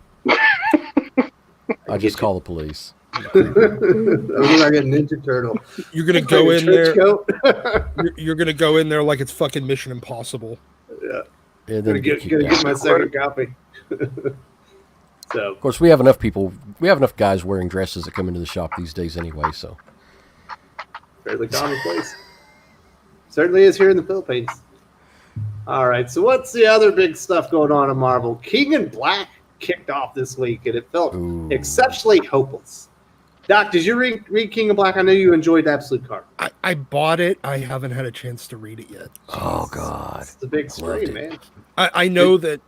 I just call the police. I look like a Ninja Turtle. You're gonna go in there. You're gonna go in there like it's fucking Mission Impossible. Yeah. And then get my second copy. So, of course, we have enough guys wearing dresses that come into the shop these days anyway, so. Fairly commonplace. Certainly is here in the Philippines. All right, so what's the other big stuff going on in Marvel? King in Black kicked off this week, and it felt exceptionally hopeless. Doc, did you read King in Black? I know you enjoyed Absolute Carnage. I bought it. I haven't had a chance to read it yet. Oh, God. It's the big screen, man. I know that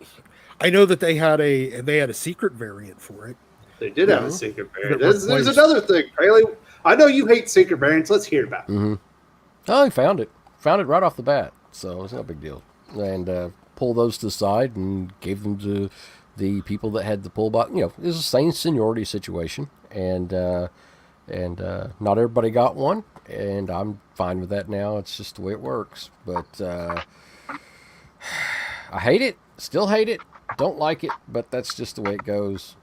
they had a secret variant for it. They did have a secret variant. There's another thing, Rayleigh. I know you hate secret variants. Let's hear about it. Mm-hmm. Oh, he found it. Found it right off the bat. So it's not a big deal. And pulled those to the side and gave them to the people that had the pull box. It was the same seniority situation. And not everybody got one. And I'm fine with that now. It's just the way it works. But I hate it. Still hate it. Don't like it, but that's just the way it goes.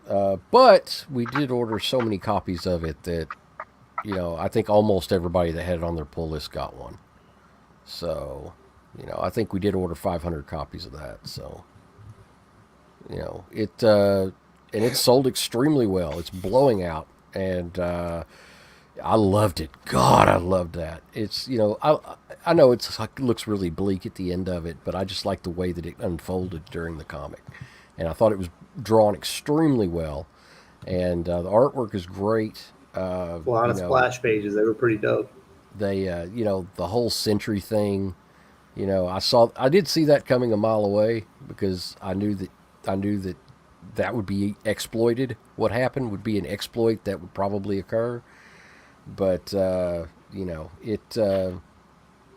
But we did order so many copies of it that, I think almost everybody that had it on their pull list got one. So, I think we did order 500 copies of that. So, and it sold extremely well. It's blowing out, and I loved it. God, I loved that. It's, I know it looks really bleak at the end of it, but I just like the way that it unfolded during the comic. And I thought it was drawn extremely well. And the artwork is great. A lot of splash pages. They were pretty dope. They, the whole Sentry thing, I did see that coming a mile away because I knew that would be exploited. What happened would be an exploit that would probably occur. But, it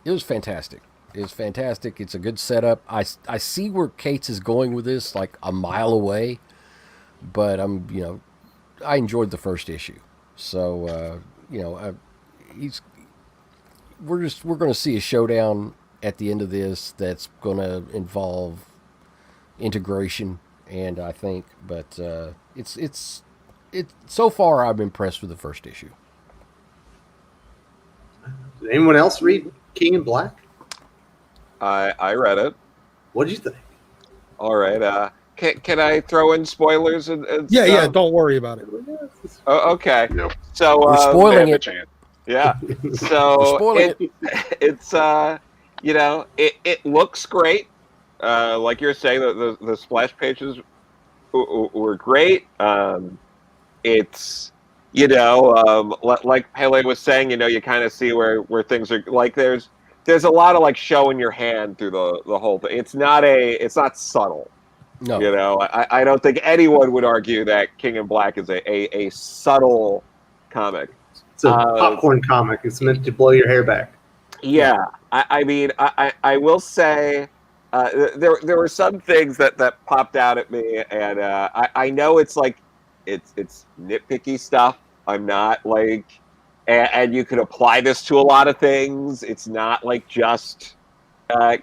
was fantastic. It's fantastic. It's a good setup. I see where Cates is going with this, like a mile away. But I enjoyed the first issue. So, we're going to see a showdown at the end of this that's going to involve integration, and I think, but it's so far I'm impressed with the first issue. Anyone else read King in Black? I read it. What did you think? All right. Can I throw in spoilers and Yeah, stuff? yeah. Don't worry about it. Oh, okay. Yep. So We're spoiling Stand a it. chance. yeah. We're So spoiling it. it's it looks great. Like you're saying, the splash pages were great. It's like Pele was saying, you kind of see where things are like. There's a lot of like showing your hand through the whole thing. It's not subtle. No. I don't think anyone would argue that King in Black is a subtle comic. It's a popcorn comic. It's meant to blow your hair back. Yeah, I mean, I will say there were some things that popped out at me, and I know it's like it's nitpicky stuff. I'm not like, and you could apply this to a lot of things. It's not like just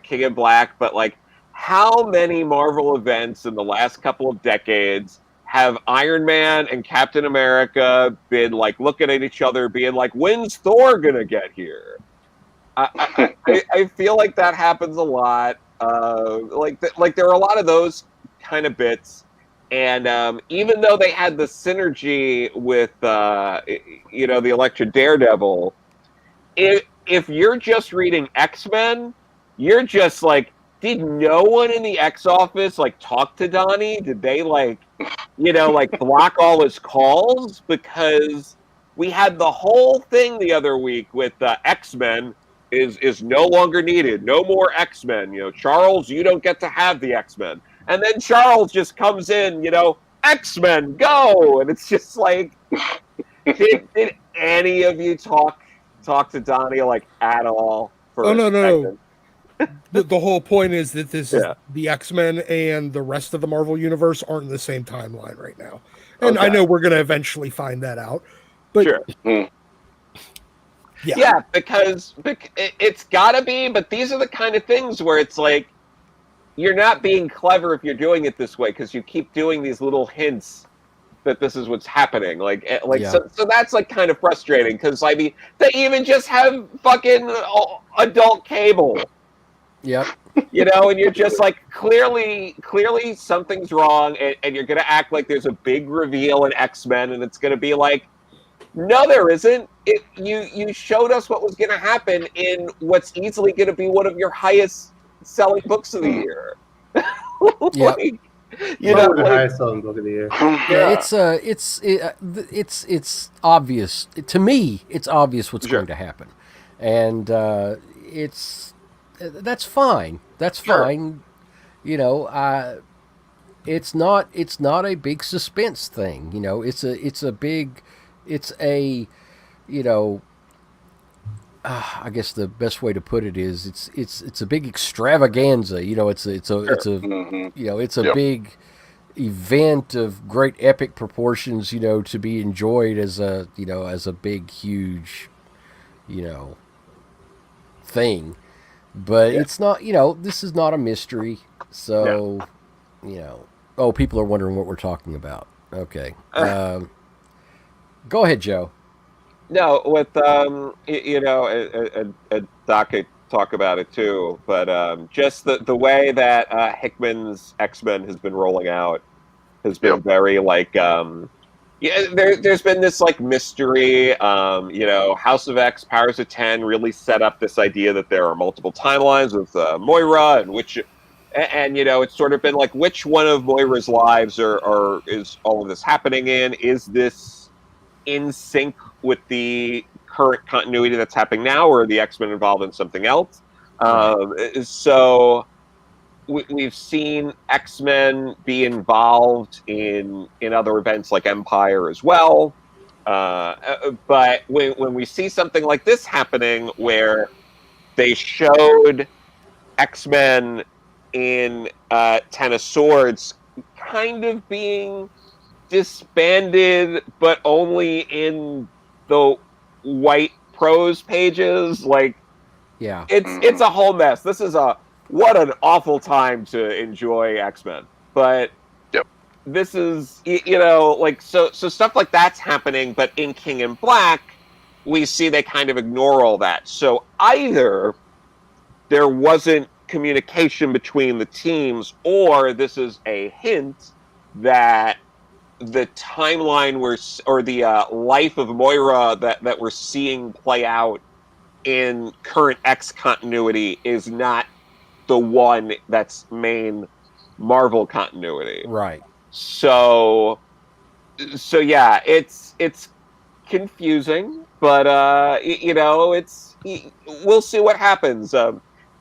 King in Black, but like how many Marvel events in the last couple of decades have Iron Man and Captain America been like looking at each other, being like, "When's Thor gonna get here?" I feel like that happens a lot. Like there are a lot of those kind of bits, and even though they had the synergy with the Electra Daredevil, if you're just reading X-Men, you're just like, did no one in the X office like talk to Donnie? Did they like block all his calls? Because we had the whole thing the other week with X-Men is no longer needed. No more X-Men. Charles, you don't get to have the X-Men. And then Charles just comes in, X-Men, go! And it's just like, did any of you talk to Donnie like at all? No. The whole point is that this is the X-Men and the rest of the Marvel universe aren't in the same timeline right now. And I know we're going to eventually find that out. But sure. Yeah, because it's got to be, but these are the kind of things where it's like, you're not being clever if you're doing it this way, because you keep doing these little hints that this is what's happening. So that's like kind of frustrating, because I mean, they even just have fucking adult Cable. Yep. And you're just like, clearly something's wrong, and you're going to act like there's a big reveal in X-Men, and it's going to be like, no, there isn't. You showed us what was going to happen in what's easily going to be one of your highest selling books of the year. The highest selling book of the year. Yeah, it's obvious to me. It's obvious what's going to happen, and that's fine. That's fine. It's not a big suspense thing. I guess the best way to put it is it's a big extravaganza. It's a big event of great epic proportions. To be enjoyed as a big huge thing. But it's not. This is not a mystery. So people are wondering what we're talking about. Okay. Go ahead, Joe. No, with and Doc could talk about it too, but just the way that Hickman's X-Men has been rolling out has been very like there's been this like mystery. House of X, Powers of 10 really set up this idea that there are multiple timelines with Moira, and it's sort of been like, which one of Moira's lives is all of this happening in? Is this in sync with the current continuity that's happening now, or are the X-Men involved in something else? So we've seen X-Men be involved in other events like Empire as well. But when we see something like this happening, where they showed X-Men in Ten of Swords kind of being disbanded, but only in the white prose pages, it's a whole mess. This is what an awful time to enjoy X-Men. But this is so stuff like that's happening. But in King in Black, we see they kind of ignore all that. So either there wasn't communication between the teams, or this is a hint that the timeline or the life of Moira that we're seeing play out in current X continuity is not the one that's main Marvel continuity. Right. So yeah, it's confusing, but we'll see what happens.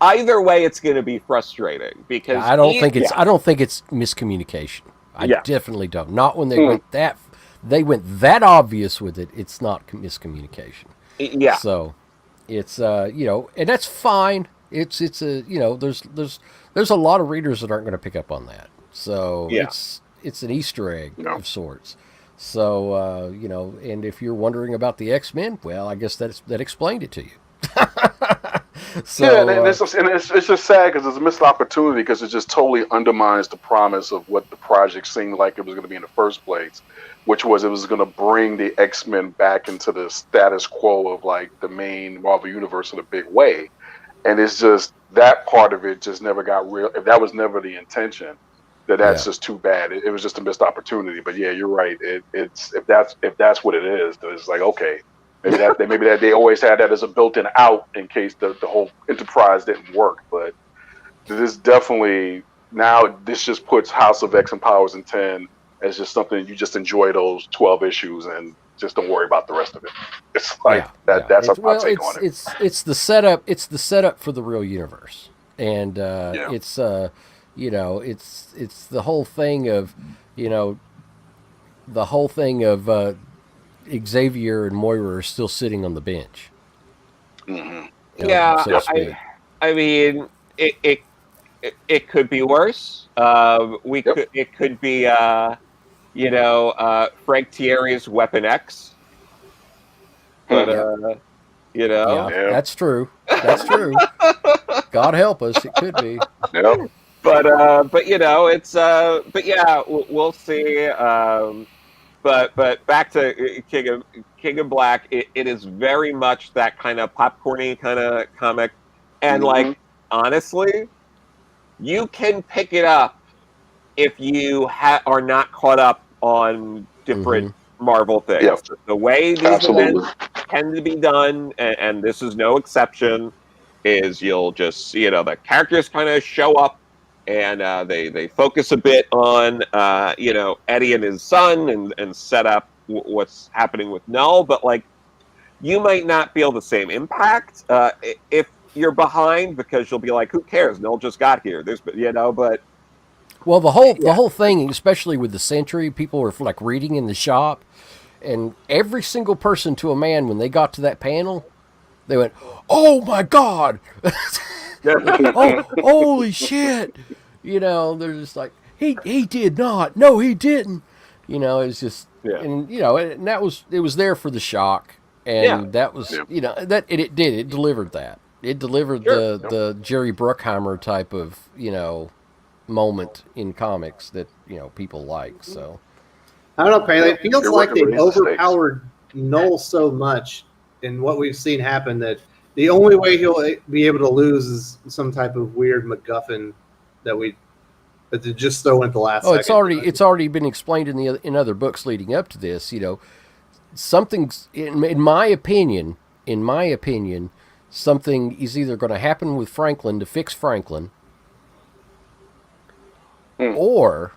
Either way, it's going to be frustrating because I don't think it's miscommunication. I definitely don't. Not when they went that obvious with it. It's not miscommunication. Yeah. So it's and that's fine. It's there's a lot of readers that aren't going to pick up on that. So it's an Easter egg of sorts. So and if you're wondering about the X-Men, well, I guess that explained it to you. So, and it's just sad because it's a missed opportunity because it just totally undermines the promise of what the project seemed like it was going to be in the first place, which was it was going to bring the X-Men back into the status quo of like the main Marvel universe in a big way. And it's just that part of it just never got real. If that was never the intention, that's just too bad. It was just a missed opportunity. But yeah, you're right. It's if that's what it is, then it's like, okay. Maybe that they always had that as a built-in out in case the whole enterprise didn't work. But this definitely now this just puts House of X and Powers and 10 as just something you just enjoy those 12 issues and just don't worry about the rest of it. It's like that's my take on it. It's the setup. It's the setup for the real universe, and it's the whole thing of Xavier and Moira are still sitting on the bench. Mm-hmm. I mean, it could be worse. It could be Frank Thierry's Weapon X. But that's true. That's true. God help us, it could be. Yep. We'll see. But back to King of Black, it is very much that kind of popcorny kind of comic, and like honestly, you can pick it up if you are not caught up on different Marvel things. Yeah. The way these events tend to be done, and this is no exception, is you'll just the characters kind of show up. And they focus a bit on Eddie and his son and set up what's happening with Null, but like you might not feel the same impact if you're behind because you'll be like, who cares? Null just got here. But well, the whole thing, especially with the Sentry, people were like reading in the shop, and every single person to a man when they got to that panel, they went, "Oh my God." Oh, holy shit! They're just like, he did not. No, he didn't. It's just, and and it was there for the shock, and that was, it delivered that. It delivered the Jerry Bruckheimer type of, moment in comics that people like. So I don't know, Paley. It feels like they've overpowered Null so much in what we've seen happen that the only way he'll be able to lose is some type of weird MacGuffin that they just throw in the last. Oh, it's already been explained in other books leading up to this. Something's in my opinion, something is either going to happen with Franklin to fix Franklin, or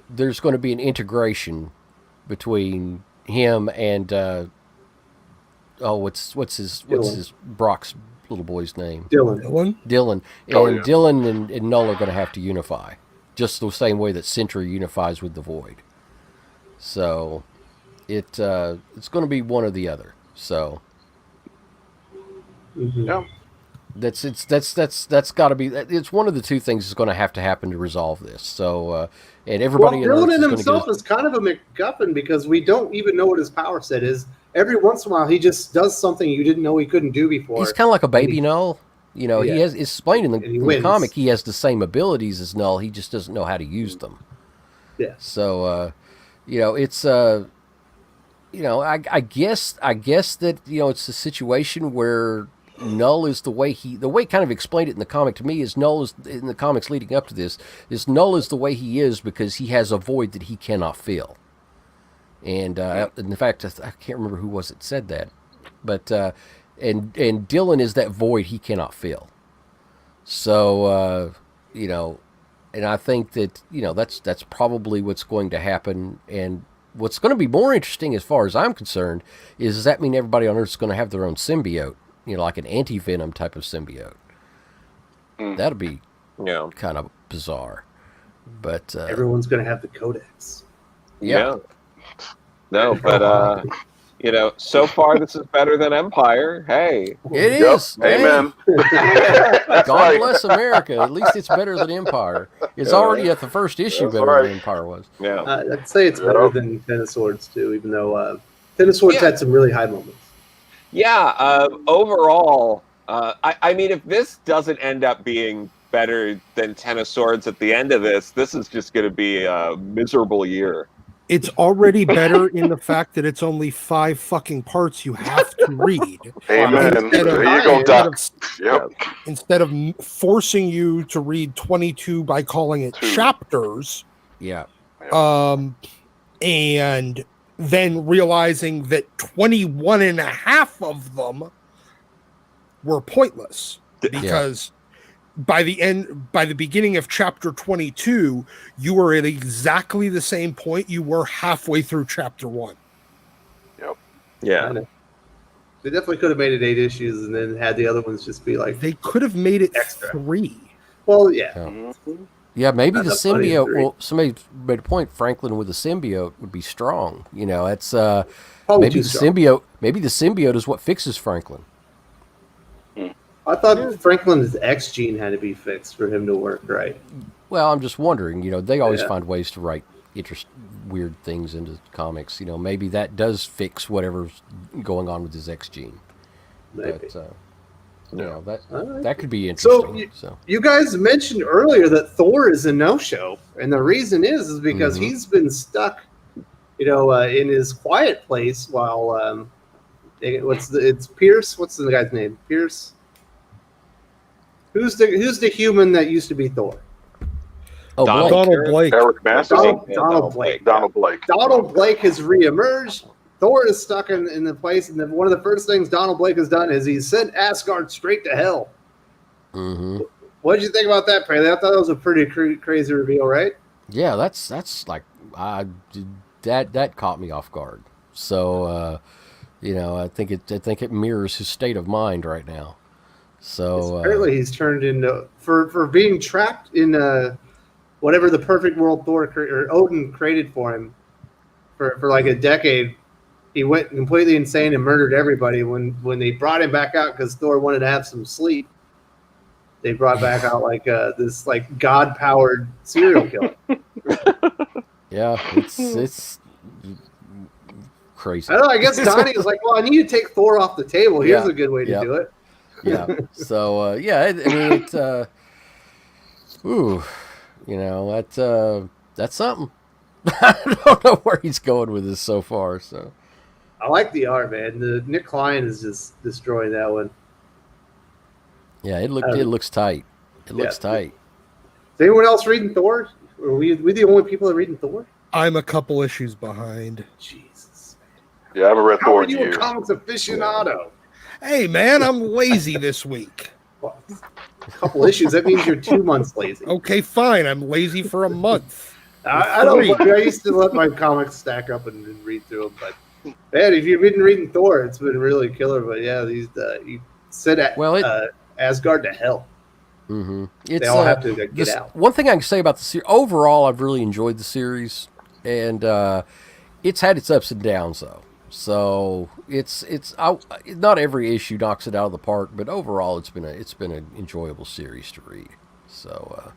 there's going to be an integration between him and what's his Brock's little boy's name? Dylan. Dylan. And Dylan and Null are going to have to unify, just the same way that Sentry unifies with the Void. So it's going to be one or the other. So that's got to be. It's one of the two things that's going to have to happen to resolve this. So and everybody. Dylan in himself is kind of a MacGuffin because we don't even know what his power set is. Every once in a while, he just does something you didn't know he couldn't do before. He's kind of like a baby Null. He has. It's explained in the comic. He has the same abilities as Null. He just doesn't know how to use them. Yeah. So, it's I guess that it's a situation where Null is the way kind of explained it in the comic to me is Null is in the comics leading up to this is Null is the way he is because he has a void that he cannot fill. And in fact, I can't remember who was it said that, but and Dylan is that void he cannot fill. So and I think that that's probably what's going to happen. And what's going to be more interesting, as far as I'm concerned, is does that mean everybody on Earth is going to have their own symbiote? Like an anti-venom type of symbiote. That'd be kind of bizarre. But everyone's going to have the codex. Yeah. No, but so far this is better than Empire. Hey, it is. Amen. God bless America. At least it's better than Empire. It's already at the first issue better than Empire was. Yeah, I'd say it's better than Ten of Swords too, even though Ten of Swords had some really high moments. Yeah. Overall, I mean, if this doesn't end up being better than Ten of Swords at the end of this is just going to be a miserable year. It's already better in the fact that it's only 5 fucking parts you have to read. Amen. There you go, Doc. Instead of forcing you to read 22 by calling it chapters. Yeah. And then realizing that 21 and a half of them were pointless because by the beginning of chapter 22, you were at exactly the same point you were halfway through chapter 1. Yep. Yeah. They definitely could have made it 8 issues and then had the other ones just be like they could have made it extra. 3. Well, yeah. Yeah, maybe Not the that funny, symbiote. 3. Well, somebody made a point. Franklin with the symbiote would be strong. It's Probably maybe too the strong. symbiote. Maybe the symbiote is what fixes Franklin. I thought Franklin's X gene had to be fixed for him to work right. Well, I'm just wondering. They always Yeah. find ways to write weird things into comics. Maybe that does fix whatever's going on with his X gene. Maybe. But Alright. that could be interesting. So You guys mentioned earlier that Thor is a no-show, and the reason is because he's been stuck, in his quiet place while it's Pierce. What's the guy's name? Pierce. Who's the human that used to be Thor? Donald Blake. Eric Masterson. Donald Blake. Donald Blake. Donald Blake has reemerged. Thor is stuck in the place, and one of the first things Donald Blake has done is he's sent Asgard straight to hell. Mm-hmm. What did you think about that, Paley? I thought that was a pretty crazy reveal, right? Yeah, that's like that caught me off guard. So I think it mirrors his state of mind right now. So apparently he's turned into for being trapped in whatever the perfect world Thor or Odin created for him for like a decade. He went completely insane and murdered everybody. When they brought him back out because Thor wanted to have some sleep, they brought back out like this like god powered serial killer. Yeah, it's crazy. I don't know. I guess Donnie was like, "Well, I need to take Thor off the table. Here's a good way to do it." Yeah. So I mean, it's that's something. I don't know where he's going with this so far. So I like the art, man. The Nick Klein is just destroying that one. Yeah, it looks tight. It looks tight. Is anyone else reading Thor? Are we the only people that are reading Thor? I'm a couple issues behind. Jesus. Yeah, I haven't read How Thor are in you a years. comics aficionado? Hey, man, I'm lazy this week. Well, a couple issues. That means you're 2 months lazy. Okay, fine. I'm lazy for a month. I don't. I used to let my comics stack up and read through them, but man, if you've been reading Thor, it's been really killer. But yeah, these you sent Asgard to hell. Mm-hmm. They all have to get out. One thing I can say about the series overall, I've really enjoyed the series, and it's had its ups and downs though. So not every issue knocks it out of the park, but overall, it's been an enjoyable series to read. So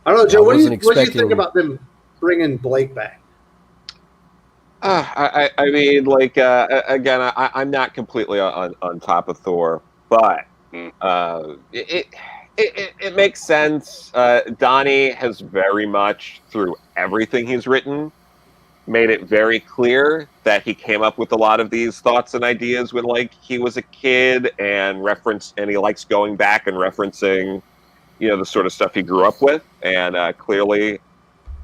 I don't know, Joe. What do you think about them bringing Blake back? I mean, like again, I'm not completely on top of Thor, but it makes sense. Donnie has very much through everything he's written made it very clear that he came up with a lot of these thoughts and ideas when like he was a kid, and he likes going back and referencing, you know, the sort of stuff he grew up with. And clearly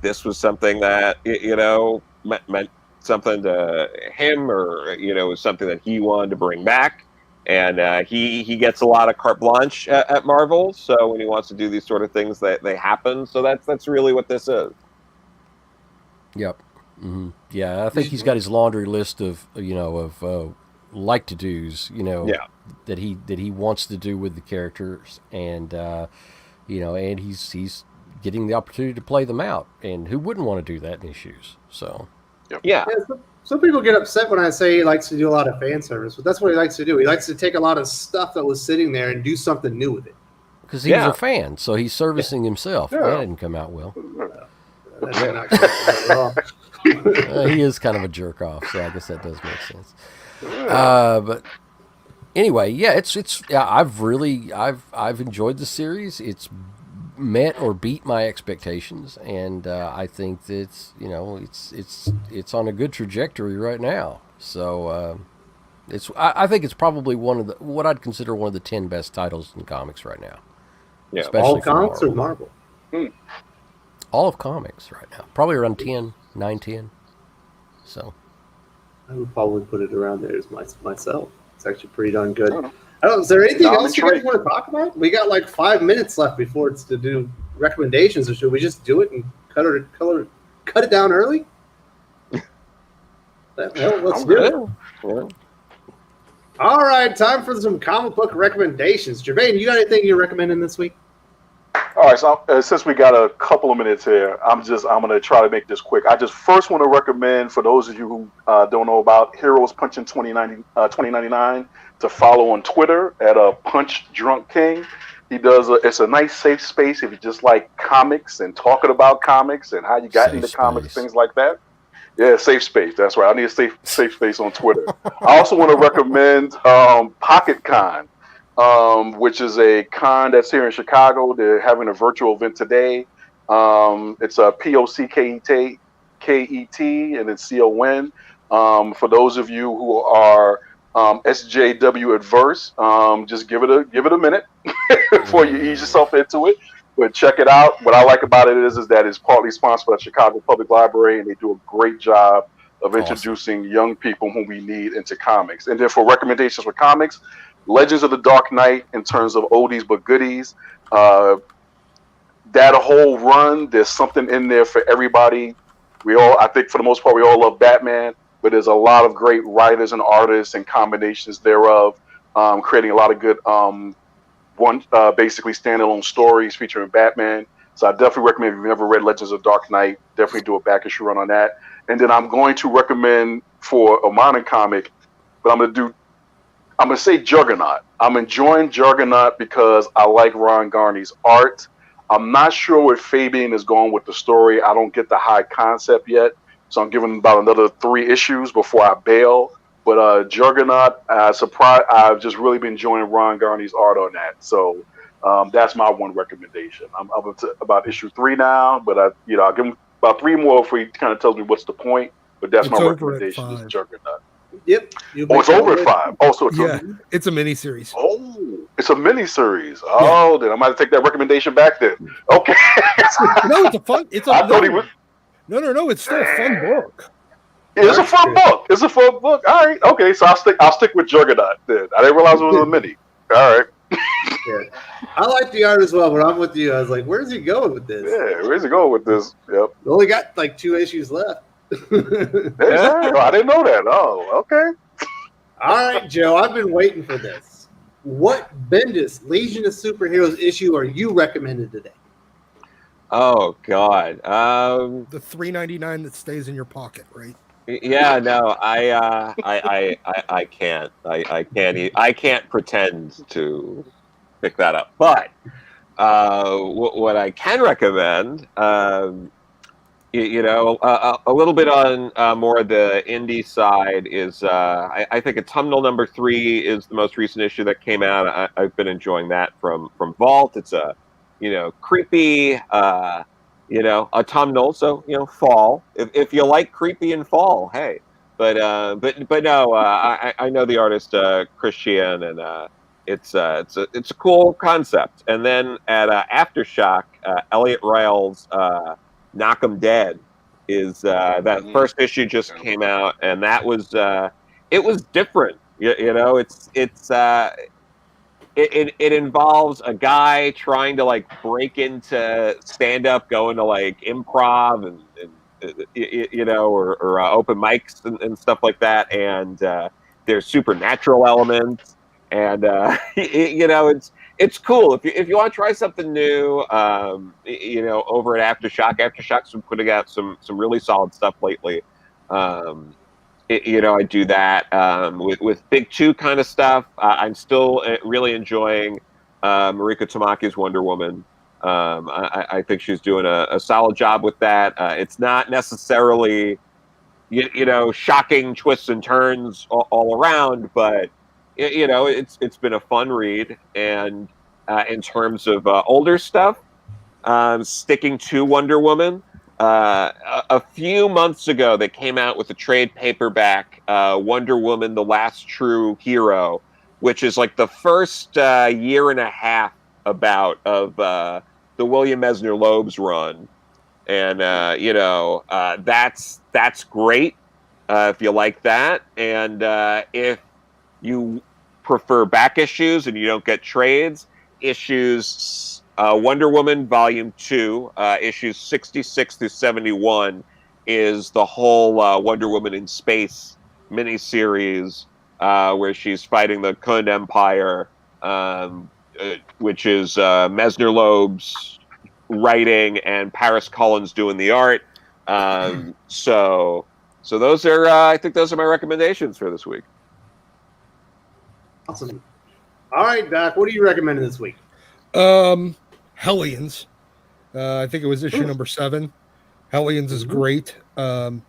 this was something that, you know, meant something to him, or, you know, was something that he wanted to bring back. And he gets a lot of carte blanche at Marvel, so when he wants to do these sort of things, they happen. So that's really what this is. Yep. Mm-hmm. Yeah, I think he's got his laundry list of like to dos, that he wants to do with the characters, and and he's getting the opportunity to play them out, and who wouldn't want to do that in his shoes? So, yeah. Some people get upset when I say he likes to do a lot of fan service, but that's what he likes to do. He likes to take a lot of stuff that was sitting there and do something new with it. Because he was a fan, so he's servicing himself. Yeah. That didn't come out well. That's not good at all. He is kind of a jerk off, so I guess that does make sense. But anyway, I've enjoyed the series. It's met or beat my expectations, and I think that it's on a good trajectory right now. So I think it's probably what I'd consider one of the 10 best titles in comics right now. Yeah, all comics or Marvel? All of comics right now, probably around 9, 10. So I would probably put it around there as myself. It's actually pretty darn good. Is there anything else you guys want to talk about? We got like 5 minutes left before it's to do recommendations, or should we just do it and cut it down early? Let's do it. Yeah. All right, time for some comic book recommendations. Jermaine, you got anything you're recommending this week? All right, so since we got a couple of minutes here, I'm going to try to make this quick. I just first want to recommend, for those of you who don't know about Heroes Punching 2099, to follow on Twitter at Punch Drunk King. He does it's a nice safe space if you just like comics and talking about comics and how you got into comics, things like that. Yeah, safe space. That's right. I need a safe space on Twitter. I also want to recommend Pocket Con, which is a con that's here in Chicago. They're having a virtual event today. It's a POCKET, and it's CON. For those of you who are SJW adverse, just give it a minute before you ease yourself into it. But check it out. What I like about it is that it's partly sponsored by the Chicago Public Library, and they do a great job of introducing young people whom we need into comics. And then for recommendations for comics, Legends of the Dark Knight, in terms of oldies but goodies. That whole run, there's something in there for everybody. I think for the most part, we all love Batman, but there's a lot of great writers and artists and combinations thereof, creating a lot of good basically standalone stories featuring Batman. So I definitely recommend, if you've never read Legends of Dark Knight, definitely do a back issue run on that. And then I'm going to recommend for a modern comic, but I'm going to say Juggernaut. I'm enjoying Juggernaut because I like Ron Garney's art. I'm not sure where Fabian is going with the story. I don't get the high concept yet, so I'm giving about another 3 issues before I bail. But Juggernaut, I've just really been enjoying Ron Garney's art on that. So that's my one recommendation. I'm up to about issue 3 now, but I'll give him about 3 more if he kind of tells me what's the point. But that's my recommendation, is Juggernaut. Yep. It's over at 5. Also, it's a miniseries. Oh, it's a miniseries. Oh, then I might take that recommendation back then. Okay. No, it's a fun. I thought he was. No. It's still a fun book. It's a fun book. It's a fun book. All right. Okay. So I'll stick with Juggernaut then. I didn't realize it was a mini. All right. Yeah. I like the art as well, but I'm with you. I was like, where's he going with this? Yeah, where's he going with this? Yep. We only got like 2 issues left. I didn't know that. Oh, okay. All right, Joe. I've been waiting for this. What Bendis Legion of Superheroes issue are you recommended today? Oh God. The $3.99 that stays in your pocket, right? Yeah, no, I can't. I can't pretend to pick that up. But what I can recommend, a little bit on more of the indie side is I think Autumnal number 3 is the most recent issue that came out. I've been enjoying that from Vault. It's a creepy autumnal, so fall. If you like creepy in fall, hey. But no, I know the artist Chris Sheehan, and it's a cool concept. And then at Aftershock, Elliot Ryle's Knock 'Em Dead is that first issue just came out, and that was it was different. It involves a guy trying to like break into stand up, going to like improv or open mics and stuff like that. And there's supernatural elements, and it's cool if you want to try something new. Over at Aftershock's been putting out some really solid stuff lately. I do that with Big Two kind of stuff. I'm still really enjoying Mariko Tamaki's Wonder Woman. I think she's doing a solid job with that. It's not necessarily, shocking twists and turns all around, but it's been a fun read. And in terms of older stuff, sticking to Wonder Woman. A few months ago, they came out with a trade paperback, Wonder Woman: The Last True Hero, which is like the first year and a half of the William Mesner Loeb's run, and that's great if you like that, and if you prefer back issues and you don't get trades, issues. Wonder Woman Volume 2, issues 66 through 71, is the whole Wonder Woman in Space miniseries where she's fighting the Khund Empire, which is Mesner Loeb's writing and Paris Collins doing the art. So those are, I think those are my recommendations for this week. Awesome. All right, Doc, what are you recommending this week? Hellions. I think it was issue number 7. Hellions is great. I'll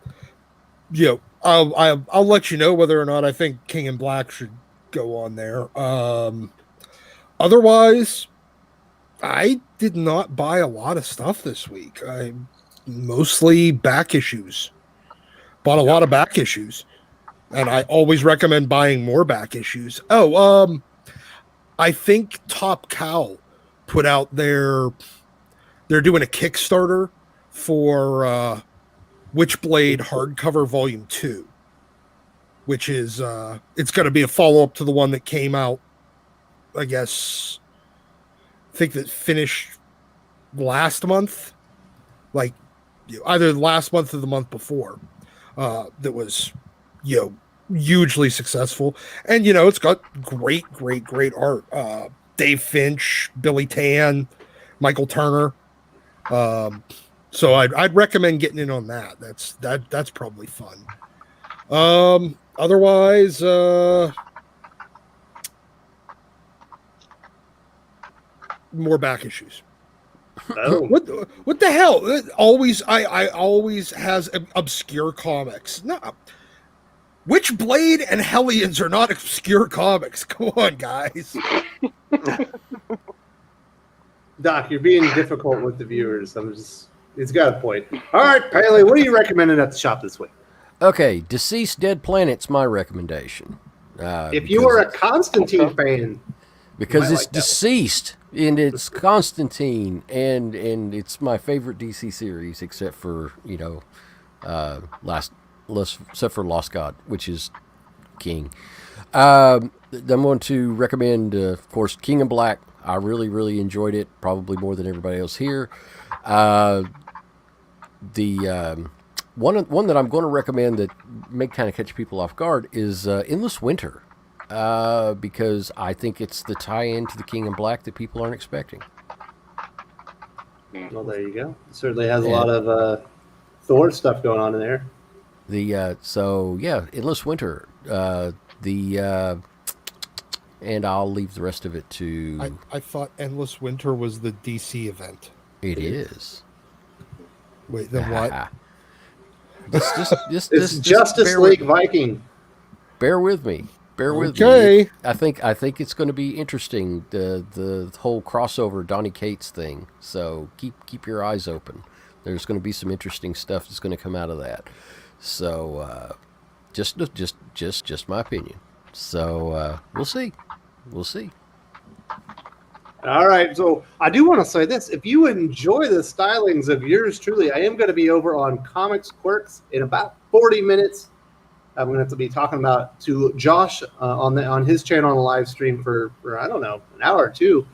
let you know whether or not I think King in Black should go on there. Otherwise, I did not buy a lot of stuff this week. I mostly back issues. Bought a lot of back issues, and I always recommend buying more back issues. I think Top Cow put out they're doing a Kickstarter for Witchblade hardcover volume 2, which is it's going to be a follow-up to the one that came out, I think that finished last month, like either last month or the month before, that was hugely successful. And it's got great art. Dave Finch, Billy Tan, Michael Turner. So I'd recommend getting in on that. That's probably fun. Otherwise, more back issues. Oh. What the hell? I always has obscure comics. No. Witchblade and Hellions are not obscure comics. Come on, guys. Doc, you're being difficult with the viewers. He's got a point. All right, Paley, what are you recommending at the shop this week? Okay, Deceased Dead Planet's my recommendation. If you are a Constantine fan, because it's like deceased and it's Constantine and it's my favorite DC series except for except for Lost God, which is King. I'm going to recommend, of course, King in Black. I really enjoyed it, probably more than everybody else here. The one that I'm going to recommend that may kind of catch people off guard is Endless Winter, because I think it's the tie-in to the King in Black that people aren't expecting. Well, there you go. It certainly has a lot of Thor stuff going on in there. Endless Winter. And I'll leave the rest of it to. I thought Endless Winter was the DC event. It is. Wait, then what? It's Justice League Viking. Bear with me. Okay. I think it's going to be interesting, the whole crossover Donny Cates thing. So keep your eyes open. There's going to be some interesting stuff that's going to come out of that. So, just my opinion. So we'll see. We'll see. All right, so I do want to say this. If you enjoy the stylings of yours truly, I am going to be over on Comics Quirks in about 40 minutes. I'm going to have to be talking about to Josh on his channel on the live stream for I don't know, an hour or two.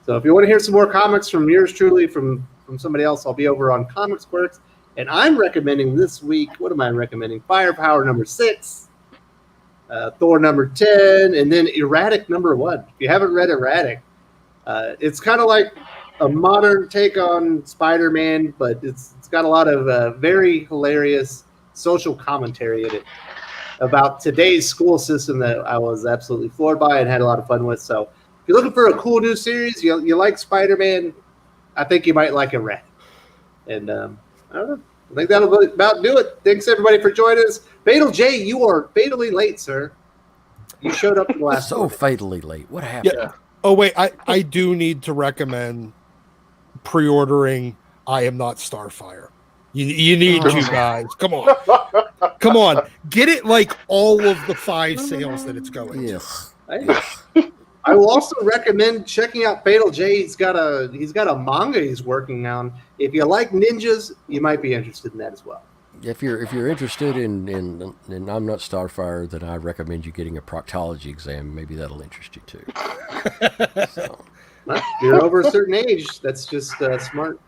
So if you want to hear some more comics from yours truly, from somebody else, I'll be over on Comics Quirks. And I'm recommending this week, what am I recommending? Firepower number 6, Thor number 10, and then Erratic number 1. If you haven't read Erratic, it's kind of like a modern take on Spider-Man, but it's got a lot of very hilarious social commentary in it about today's school system that I was absolutely floored by and had a lot of fun with. So if you're looking for a cool new series, you like Spider-Man, I think you might like Erratic. And I don't know. I think that'll about do it. Thanks, everybody, for joining us. Fatal J, you are fatally late, sir. You showed up in the last So fatally late. What happened? Yeah. Oh, wait. I do need to recommend pre-ordering I Am Not Starfire. You need you guys. Come on. Come on. Get it like all of the 5 sales that it's going to. I will also recommend checking out Fatal J. He's got a manga he's working on. If you like ninjas, you might be interested in that as well. If you're interested in I'm Not Starfire, then I recommend you getting a proctology exam. Maybe that'll interest you too. Well, you're over a certain age. That's just smart.